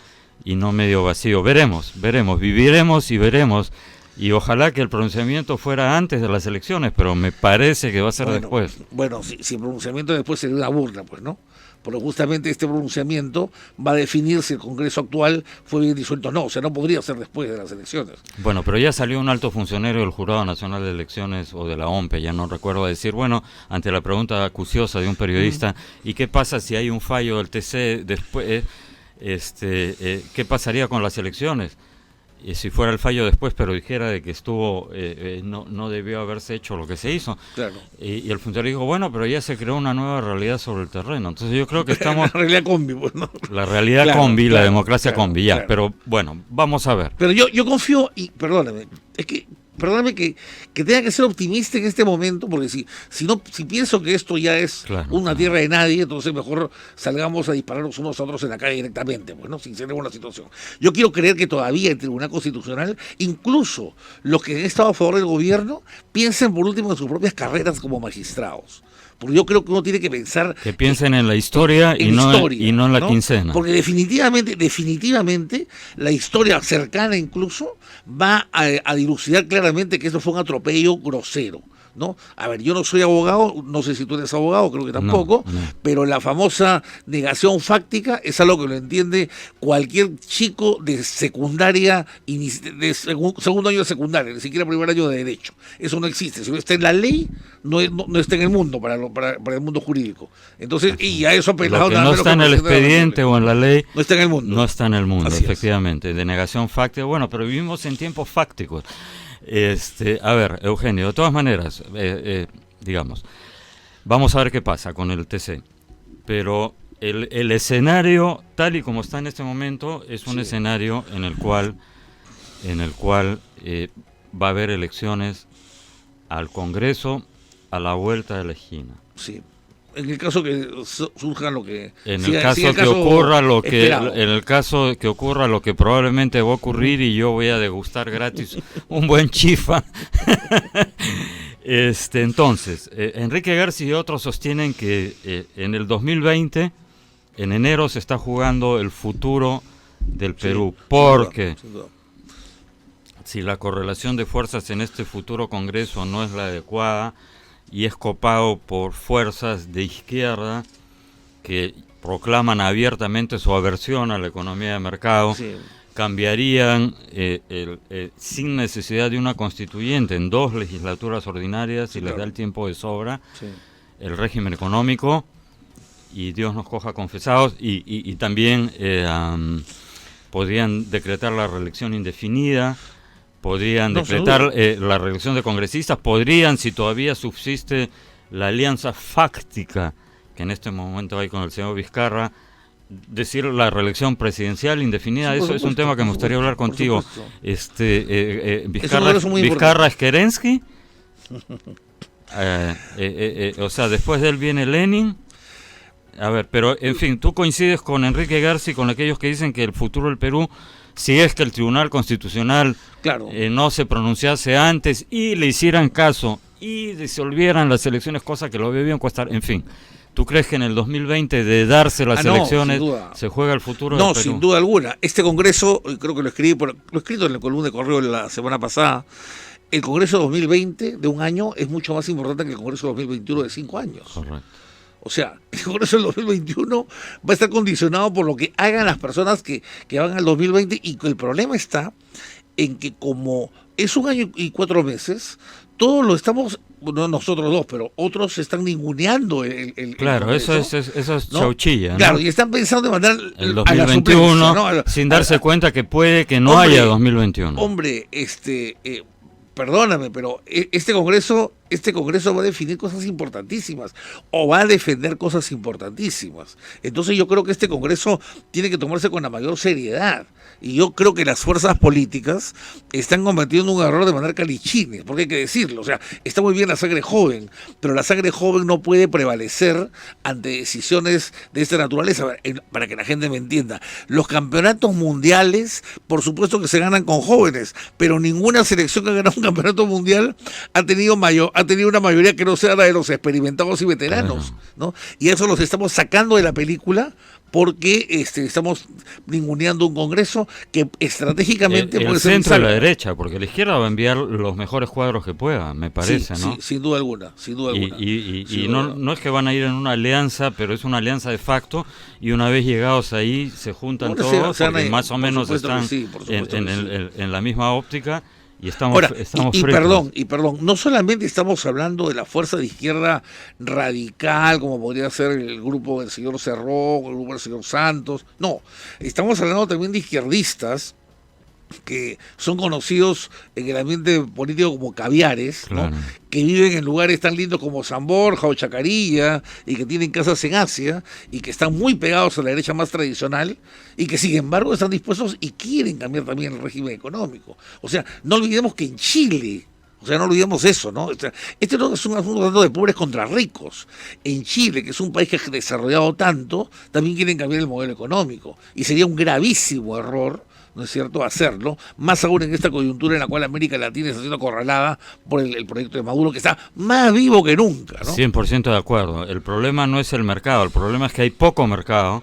y no medio vacío. Veremos, viviremos y veremos. Y ojalá que el pronunciamiento fuera antes de las elecciones, pero me parece que va a ser después. Bueno, si el pronunciamiento después sería una burla, pues, ¿no? Porque justamente este pronunciamiento va a definir si el Congreso actual fue bien disuelto o no. O sea, no podría ser después de las elecciones. Bueno, pero ya salió un alto funcionario del Jurado Nacional de Elecciones o de la OMPE, ya no recuerdo, a decir, bueno, ante la pregunta acuciosa de un periodista, ¿y qué pasa si hay un fallo del TC después? ¿Qué pasaría con las elecciones? Y si fuera el fallo después, pero dijera de que no debió haberse hecho lo que se hizo. Claro. Y el funcionario dijo, bueno, pero ya se creó una nueva realidad sobre el terreno. Entonces yo creo que estamos... La realidad combi, pues, ¿no? La realidad combi, la democracia combi, ya. Claro. Pero bueno, vamos a ver. Pero yo confío, y perdóname que tenga que ser optimista en este momento, porque si pienso que esto ya es una tierra de nadie, entonces mejor salgamos a dispararnos unos a otros en la calle directamente, pues, ¿no? Sin ser una situación. Yo quiero creer que todavía el Tribunal Constitucional, incluso los que han estado a favor del gobierno, piensen por último en sus propias carreras como magistrados. Porque yo creo que uno tiene que pensar... Que piensen en la historia y no en la quincena. Porque definitivamente, la historia cercana incluso va a dilucidar claramente que esto fue un atropello grosero, ¿no? A ver, yo no soy abogado, no sé si tú eres abogado, creo que tampoco, no. Pero la famosa negación fáctica es algo que lo entiende cualquier chico de secundaria, segundo año de secundaria, ni siquiera primer año de derecho. Eso no existe. Si no está en la ley, no está en el mundo, para el mundo jurídico. Entonces, y a eso apelado... Lo que no está en el expediente o en la ley... No está en el mundo. No está en el mundo, Así efectivamente. De negación fáctica, bueno, pero vivimos en tiempos fácticos. A ver, Eugenio, de todas maneras, digamos, vamos a ver qué pasa con el TC, pero el escenario tal y como está en este momento es un escenario en el cual va a haber elecciones al Congreso a la vuelta de la esquina. Sí. En el caso que surja lo que... En el caso que ocurra lo que probablemente va a ocurrir y yo voy a degustar gratis un buen chifa. Entonces, Enrique García y otros sostienen que en el 2020, en enero, se está jugando el futuro del Perú. Porque si la correlación de fuerzas en este futuro Congreso no es la adecuada, y es copado por fuerzas de izquierda que proclaman abiertamente su aversión a la economía de mercado, cambiarían sin necesidad de una constituyente en 2 legislaturas ordinarias, si les da el tiempo de sobra, el régimen económico, y Dios nos coja confesados, y también podrían decretar la reelección indefinida, podrían decretar la reelección de congresistas, podrían, si todavía subsiste la alianza fáctica que en este momento hay con el señor Vizcarra, decir la presidencial indefinida. Eso es un tema que me gustaría hablar contigo. Vizcarra es Kerensky, o sea, después de él viene Lenin, A ver, pero en fin, tú coincides con Enrique Garci, con aquellos que dicen que el futuro del Perú, si es que el Tribunal Constitucional Claro. no se pronunciase antes y le hicieran caso y disolvieran las elecciones, cosa que lo veo bien costar, en fin. ¿Tú crees que en el 2020, de darse las elecciones, se juega el futuro del Perú? No, sin duda alguna. Este Congreso, creo que lo he escrito en la columna de Correo la semana pasada, el Congreso 2020 de un año es mucho más importante que el Congreso 2021 de 5 años. Correcto. O sea, el Congreso del 2021 va a estar condicionado por lo que hagan las personas que van al 2020, y el problema está en que como es 1 año y 4 meses, todos lo estamos, no nosotros dos, pero otros están ninguneando claro, el Congreso, eso es ¿no? chauchilla, ¿no? Claro, y están pensando de mandar el a la 2021, suplencia, ¿no? sin darse cuenta que puede que no haya 2021. Hombre, perdóname, pero este Congreso va a definir cosas importantísimas o va a defender cosas importantísimas. Entonces yo creo que este Congreso tiene que tomarse con la mayor seriedad. Y yo creo que las fuerzas políticas están cometiendo un error de mandar calichines, porque hay que decirlo. O sea, está muy bien la sangre joven, pero la sangre joven no puede prevalecer ante decisiones de esta naturaleza. Para que la gente me entienda, los campeonatos mundiales, por supuesto que se ganan con jóvenes, pero ninguna selección que ha ganado un campeonato mundial ha tenido una mayoría que no sea la de los experimentados y veteranos, ¿no? Y eso los estamos sacando de la película porque estamos ninguneando un Congreso que estratégicamente puede ser el centro y la derecha, porque la izquierda va a enviar los mejores cuadros que pueda, me parece, sí, ¿no? Sí, sin duda alguna, sin duda alguna. Y no es que van a ir en una alianza, pero es una alianza de facto, y una vez llegados ahí se juntan todos, porque más o menos están en la misma óptica. Y estamos perdón, no solamente estamos hablando de la fuerza de izquierda radical, como podría ser el grupo del señor Cerrón, el grupo del señor Santos, no, estamos hablando también de izquierdistas que son conocidos en el ambiente político como caviares, claro, ¿no? Que viven en lugares tan lindos como San Borja o Chacarilla, y que tienen casas en Asia, y que están muy pegados a la derecha más tradicional, y que sin embargo están dispuestos y quieren cambiar también el régimen económico. O sea, no olvidemos que en Chile, no olvidemos eso, ¿no? O sea, este no es un asunto de pobres contra ricos. En Chile, que es un país que ha desarrollado tanto, también quieren cambiar el modelo económico, y sería un gravísimo error, ¿no es cierto?, hacerlo, más aún en esta coyuntura en la cual América Latina está siendo acorralada por el proyecto de Maduro, que está más vivo que nunca, ¿no? 100% de acuerdo. El problema no es el mercado, el problema es que hay poco mercado,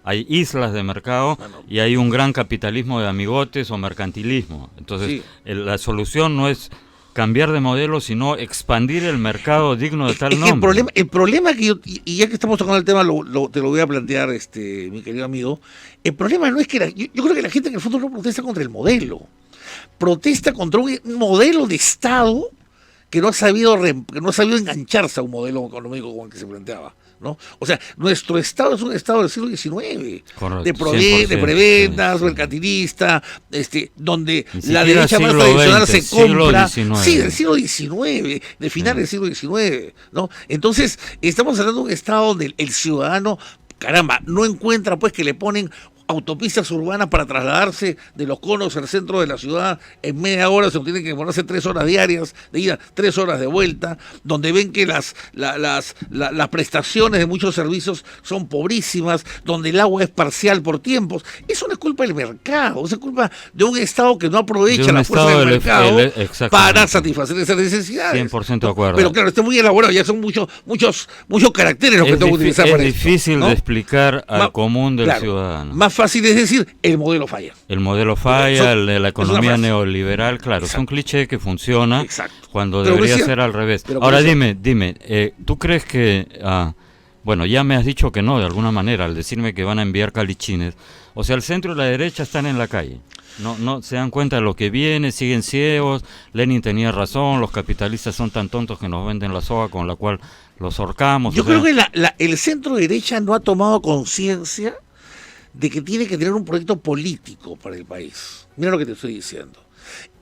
hay islas de mercado, y hay un gran capitalismo de amigotes o mercantilismo. Entonces, la solución no es cambiar de modelo, sino expandir el mercado digno de tal nombre. El problema que y ya que estamos tocando el tema, te lo voy a plantear, mi querido amigo. El problema no es que yo creo que la gente en el fondo no protesta contra el modelo, protesta contra un modelo de Estado que no ha sabido engancharse a un modelo económico como el que se planteaba, ¿no? O sea, nuestro Estado es un Estado del siglo XIX, correcto, de prebendas, mercantilista, donde la derecha más tradicional se compra, del siglo XIX, de finales del siglo XIX, ¿no? Entonces, estamos hablando de un Estado donde el ciudadano, caramba, no encuentra pues que le ponen autopistas urbanas para trasladarse de los conos al centro de la ciudad en media hora, se tienen que demorarse 3 horas diarias de ida, 3 horas de vuelta, donde ven que las prestaciones de muchos servicios son pobrísimas, donde el agua es parcial por tiempos. Eso no es culpa del mercado, es culpa de un Estado que no aprovecha la fuerza del mercado para satisfacer esas necesidades. 100% de acuerdo. Pero claro, está muy elaborado, ya son muchos caracteres los que tengo que utilizar para esto. Es difícil, ¿no?, de explicar al común del ciudadano. Más fácil es decir, el modelo falla. El modelo falla, la economía neoliberal, claro, exacto, es un cliché que funciona, exacto, cuando debería ser al revés. Ahora dime, ¿tú crees que, bueno, ya me has dicho que no, de alguna manera, al decirme que van a enviar calichines, o sea, el centro y la derecha están en la calle, no se dan cuenta de lo que viene, siguen ciegos, Lenin tenía razón, los capitalistas son tan tontos que nos venden la soga con la cual los ahorcamos? Yo creo que el centro derecha no ha tomado conciencia de que tiene que tener un proyecto político para el país. Mira lo que te estoy diciendo.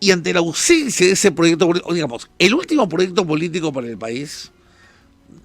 Y ante la ausencia de ese proyecto político, digamos, el último proyecto político para el país,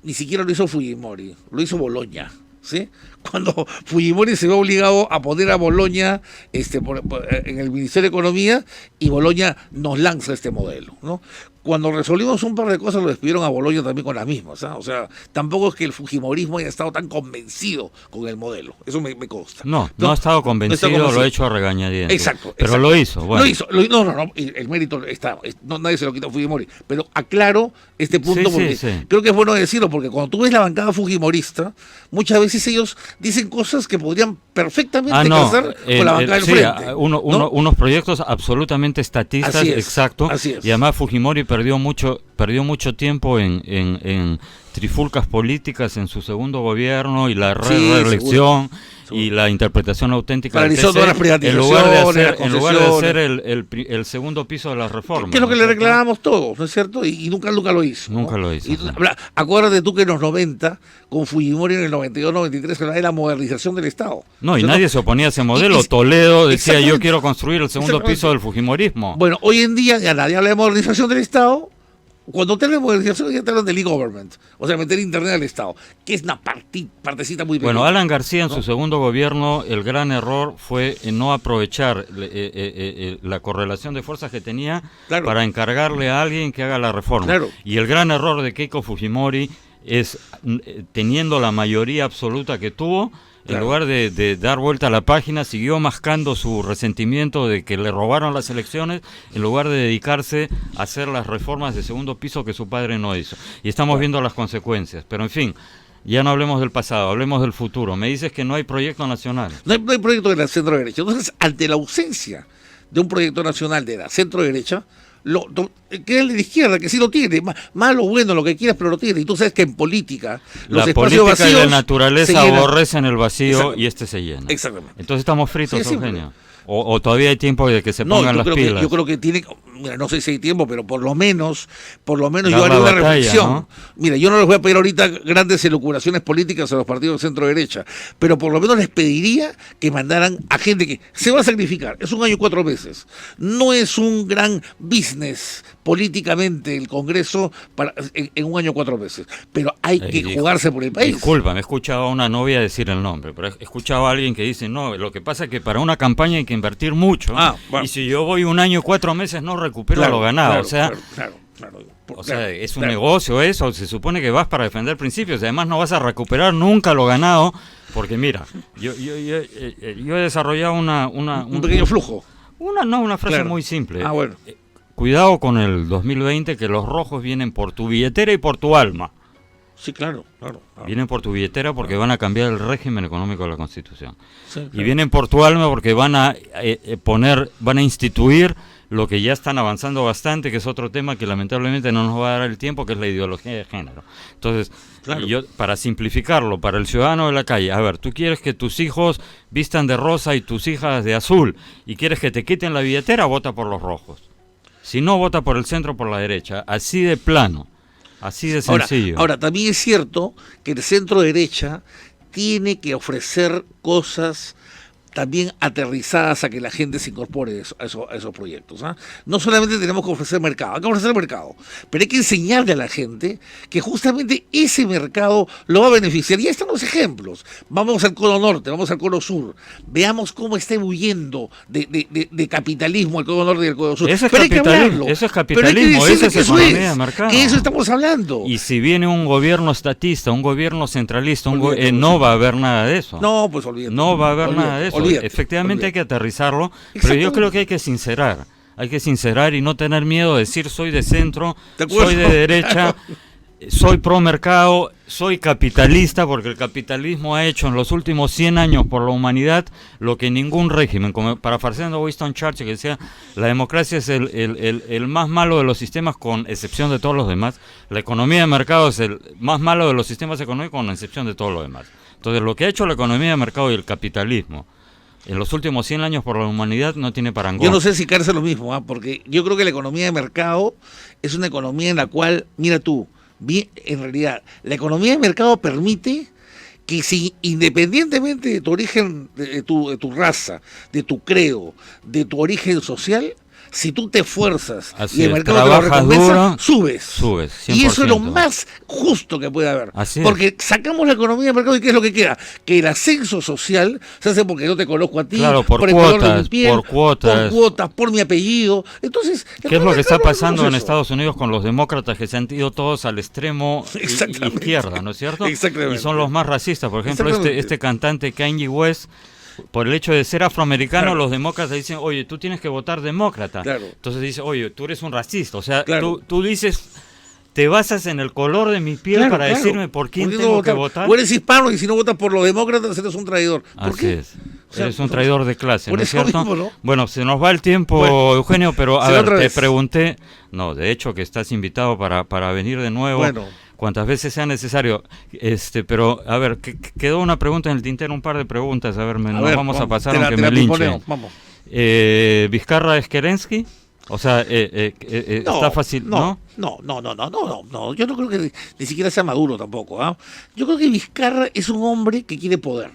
ni siquiera lo hizo Fujimori, lo hizo Boloña, ¿sí? Cuando Fujimori se ve obligado a poner a Boloña en el Ministerio de Economía, y Boloña nos lanza este modelo, ¿no? cuando resolvimos un par de cosas lo despidieron a Boloña también con las mismas, ¿ah? O sea, tampoco es que el fujimorismo haya estado tan convencido con el modelo, eso me consta. No ha estado convencido, lo ha hecho a regañadientes. Exacto. Pero lo hizo, bueno. No, el mérito está, nadie se lo quita a Fujimori, pero aclaro este punto porque creo que es bueno decirlo, porque cuando tú ves la bancada fujimorista, muchas veces ellos dicen cosas que podrían perfectamente casar con la bancada del frente. Unos proyectos absolutamente estatistas, exacto. Así es. Y además Fujimori perdió mucho tiempo en trifulcas políticas en su segundo gobierno y la reelección y la interpretación auténtica del TC, todas las privatizaciones, en lugar de hacer el segundo piso de las reformas. Que es lo que le reclamábamos todos, ¿no es cierto? Y nunca lo hizo. Nunca lo hizo. Acuérdate tú que en los 90, con Fujimori en el 92, 93, hablaba de la modernización del Estado. No, y nadie se oponía a ese modelo. Toledo decía, yo quiero construir el segundo piso del Fujimorismo. Bueno, hoy en día ya nadie habla de modernización del Estado. Cuando te hablan de modernización ya te hablan del e-government, o sea, meter internet al Estado, que es una partecita muy pequeña. Bueno, Alan García en su segundo gobierno, el gran error fue no aprovechar la correlación de fuerzas que tenía para encargarle a alguien que haga la reforma. Y el gran error de Keiko Fujimori es, teniendo la mayoría absoluta que tuvo, en lugar de dar vuelta a la página, siguió mascando su resentimiento de que le robaron las elecciones, en lugar de dedicarse a hacer las reformas de segundo piso que su padre no hizo. Y estamos viendo las consecuencias. Pero en fin, ya no hablemos del pasado, hablemos del futuro. Me dices que no hay proyecto nacional. No hay proyecto de la centro-derecha. Entonces, ante la ausencia de un proyecto nacional de la centro-derecha, queda el de la izquierda, que sí lo tiene, malo, bueno, lo que quieras, pero lo tiene. Y tú sabes que en política los espacios vacíos y la naturaleza aborrecen el vacío y este se llena. Exactamente. Entonces estamos fritos, Eugenio. O todavía hay tiempo de que se pongan las pilas. Yo creo que tiene, mira, no sé si hay tiempo, pero por lo menos yo haría una reflexión. ¿No? Mira, yo no les voy a pedir ahorita grandes elucubraciones políticas a los partidos de centro-derecha, pero por lo menos les pediría que mandaran a gente que se va a sacrificar. Es 1 año y 4 meses. No es un gran business políticamente el Congreso en 1 año y 4 meses, pero hay que jugarse por el país. Disculpa, me he escuchado a una novia decir el nombre, pero he escuchado a alguien que dice, no, lo que pasa es que para una campaña hay que invertir mucho, y si yo voy 1 año y 4 meses no recupero lo ganado. Es un negocio eso, se supone que vas para defender principios, además no vas a recuperar nunca lo ganado, porque mira, yo he desarrollado un pequeño flujo. Una frase muy simple. Bueno. Cuidado con el 2020, que los rojos vienen por tu billetera y por tu alma. Sí, claro. Vienen por tu billetera porque van a cambiar el régimen económico de la Constitución. Sí, claro. Y vienen por tu alma porque van a instituir lo que ya están avanzando bastante, que es otro tema que lamentablemente no nos va a dar el tiempo, que es la ideología de género. Entonces, yo, para simplificarlo, para el ciudadano de la calle, a ver, tú quieres que tus hijos vistan de rosa y tus hijas de azul, y quieres que te quiten la billetera, vota por los rojos. Si no, vota por el centro o por la derecha. Así de plano. Así de sencillo. Ahora, también es cierto que el centro derecha tiene que ofrecer cosas también aterrizadas a que la gente se incorpore a esos proyectos. No solamente tenemos que ofrecer mercado, hay que ofrecer mercado, pero hay que enseñarle a la gente que justamente ese mercado lo va a beneficiar. Y ahí están los ejemplos. Vamos al cono norte, vamos al cono sur, veamos cómo está huyendo de capitalismo el cono norte y el cono sur. Eso es capitalismo, eso es economía de mercado. Que eso estamos hablando. Y si viene un gobierno estatista, un gobierno centralista, no va a haber nada de eso. No, pues olvídate. No va a haber nada de eso. Efectivamente hay que aterrizarlo, pero yo creo que hay que sincerar y no tener miedo de decir soy de centro, soy de derecha, soy pro mercado, soy capitalista, porque el capitalismo ha hecho en los últimos 100 años por la humanidad lo que ningún régimen, como parafraseando a Winston Churchill, que decía, la democracia es el más malo de los sistemas con excepción de todos los demás, la economía de mercado es el más malo de los sistemas económicos con excepción de todos los demás. Entonces lo que ha hecho la economía de mercado y el capitalismo en los últimos 100 años por la humanidad no tiene parangón. Yo no sé si caerse lo mismo, porque yo creo que la economía de mercado es una economía en la cual, mira tú, en realidad, la economía de mercado permite que si independientemente de tu origen, de tu raza, de tu credo, de tu origen social, si tú te esfuerzas Así y el es, mercado te lo trabajas recompensa, duro, subes. subes, Y eso es lo 100%. más justo que puede haber. Así es. Porque sacamos la economía del mercado y ¿qué es lo que queda? Que el ascenso social se hace porque yo te conozco a ti, Claro, por el color de cuotas, mi piel, por cuotas. por mi apellido. Entonces, ¿Qué es lo que está pasando en eso? Estados Unidos con los demócratas que se han ido todos al extremo Exactamente. izquierda, ¿no es cierto? Exactamente. Y son los más racistas. Por ejemplo, Exactamente. este cantante Kanye West, por el hecho de ser afroamericano, Claro. los demócratas dicen, oye, tú tienes que votar demócrata. Claro. Entonces dice, oye, tú eres un racista. O sea, Claro. tú dices, te basas en el color de mi piel para decirme por quién qué tengo no que votar. O eres hispano y si no votas por los demócratas eres un traidor. ¿Por Así qué? es. O sea, Eres un traidor de clase, por ¿no es eso cierto? mismo, ¿no? Bueno, se nos va el tiempo, Bueno, Eugenio, pero a será ver, otra te vez. pregunté, no, de hecho que estás invitado para venir de nuevo, Bueno. cuantas veces sea necesario, pero a ver, quedó una pregunta en el tintero, un par de preguntas, a ver, nos vamos a pasar te la- aunque te la me linchen. piponeo, vamos. ¿Vizcarra es Kerensky? O sea, está fácil, ¿no? No. Yo no creo que ni siquiera sea Maduro tampoco. ¿Ah? Yo creo que Vizcarra es un hombre que quiere poder,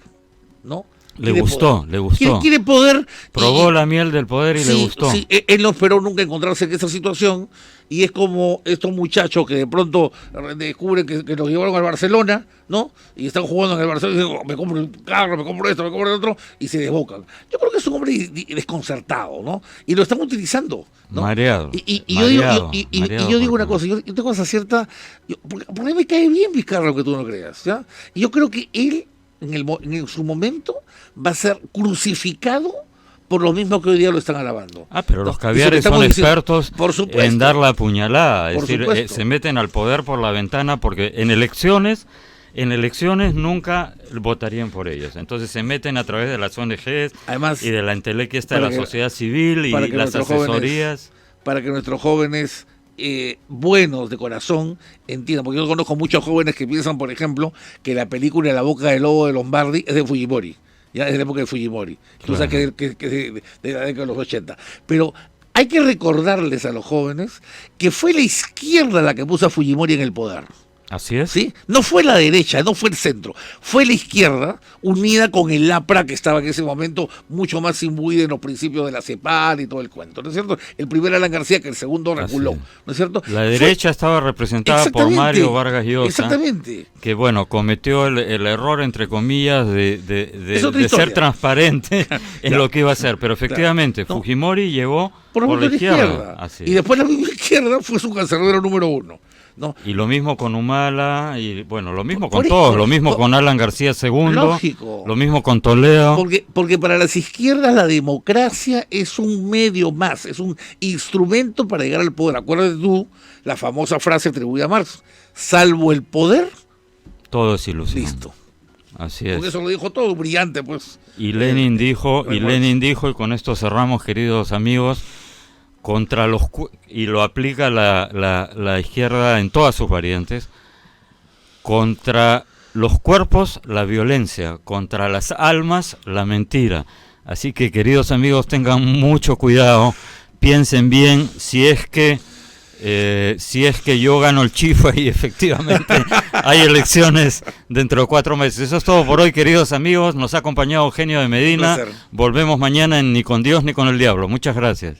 ¿no? Le Quiere gustó, poder. le gustó. Quiere poder. Probó la miel del poder y le gustó. Sí, él no esperó nunca encontrarse en esa situación y es como estos muchachos que de pronto descubren que los llevaron al Barcelona, ¿no? Y están jugando en el Barcelona y dicen, "Oh, me compro un carro, me compro esto, me compro el otro", y se desbocan. Yo creo que es un hombre desconcertado, ¿no? Y lo están utilizando, ¿no? Mareado. Y Mareado, yo digo una cosa, yo tengo esa cierta... Porque a mí me cae bien Vizcarra, aunque tú no creas, ¿ya? Y yo creo que él, en su momento, va a ser crucificado por lo mismo que hoy día lo están alabando. Pero los ¿No? caviares Eso que son estamos diciendo, expertos por supuesto. en dar la puñalada, es Por decir, supuesto. se meten al poder por la ventana porque en elecciones nunca votarían por ellos. Entonces se meten a través de las ONGs Además, y de la entelequia de la para que- sociedad civil y para que las nuestros jóvenes- asesorías. para que nuestros jóvenes buenos de corazón entiendan, porque yo conozco muchos jóvenes que piensan, por ejemplo, que la película La boca del lobo de Lombardi es de Fujimori, ya es de la época de Fujimori, tú sabes que es de la década de los 80, pero hay que recordarles a los jóvenes que fue la izquierda la que puso a Fujimori en el poder. Así es. ¿Sí? No fue la derecha, no fue el centro, fue la izquierda unida con el APRA que estaba en ese momento mucho más imbuido en los principios de la CEPAL y todo el cuento, ¿no es cierto? El primer Alan García que el segundo reculó, Así es. ¿no es cierto? La derecha estaba representada por Exactamente, Mario Vargas Llosa, exactamente. que bueno, cometió el error, entre comillas, Es otra de historia. ser transparente en Ya. lo que iba a hacer. Pero efectivamente, ¿no? Fujimori llegó Por por la la izquierda. Así Y es. después la misma izquierda fue su cancerbero número uno, ¿no? Y lo mismo con Humala, y bueno, lo mismo con Por todos, eso, lo mismo por- con Alan García II, Lógico. lo mismo con Toledo. Porque para las izquierdas la democracia es un medio más, es un instrumento para llegar al poder. Acuérdate tú la famosa frase atribuida a Marx, salvo el poder, Todo es ilusión. listo. Así Porque es. eso lo dijo todo, brillante, pues. Y Lenin dijo, y con esto cerramos, queridos amigos, y lo aplica la izquierda en todas sus variantes, contra los cuerpos la violencia, contra las almas la mentira. Así que, queridos amigos, tengan mucho cuidado, piensen bien si es que yo gano el chifa y efectivamente hay elecciones dentro de 4 meses. Eso es todo por hoy, queridos amigos. Nos ha acompañado Eugenio de Medina. Un placer. Volvemos mañana en Ni con Dios ni con el Diablo. Muchas gracias.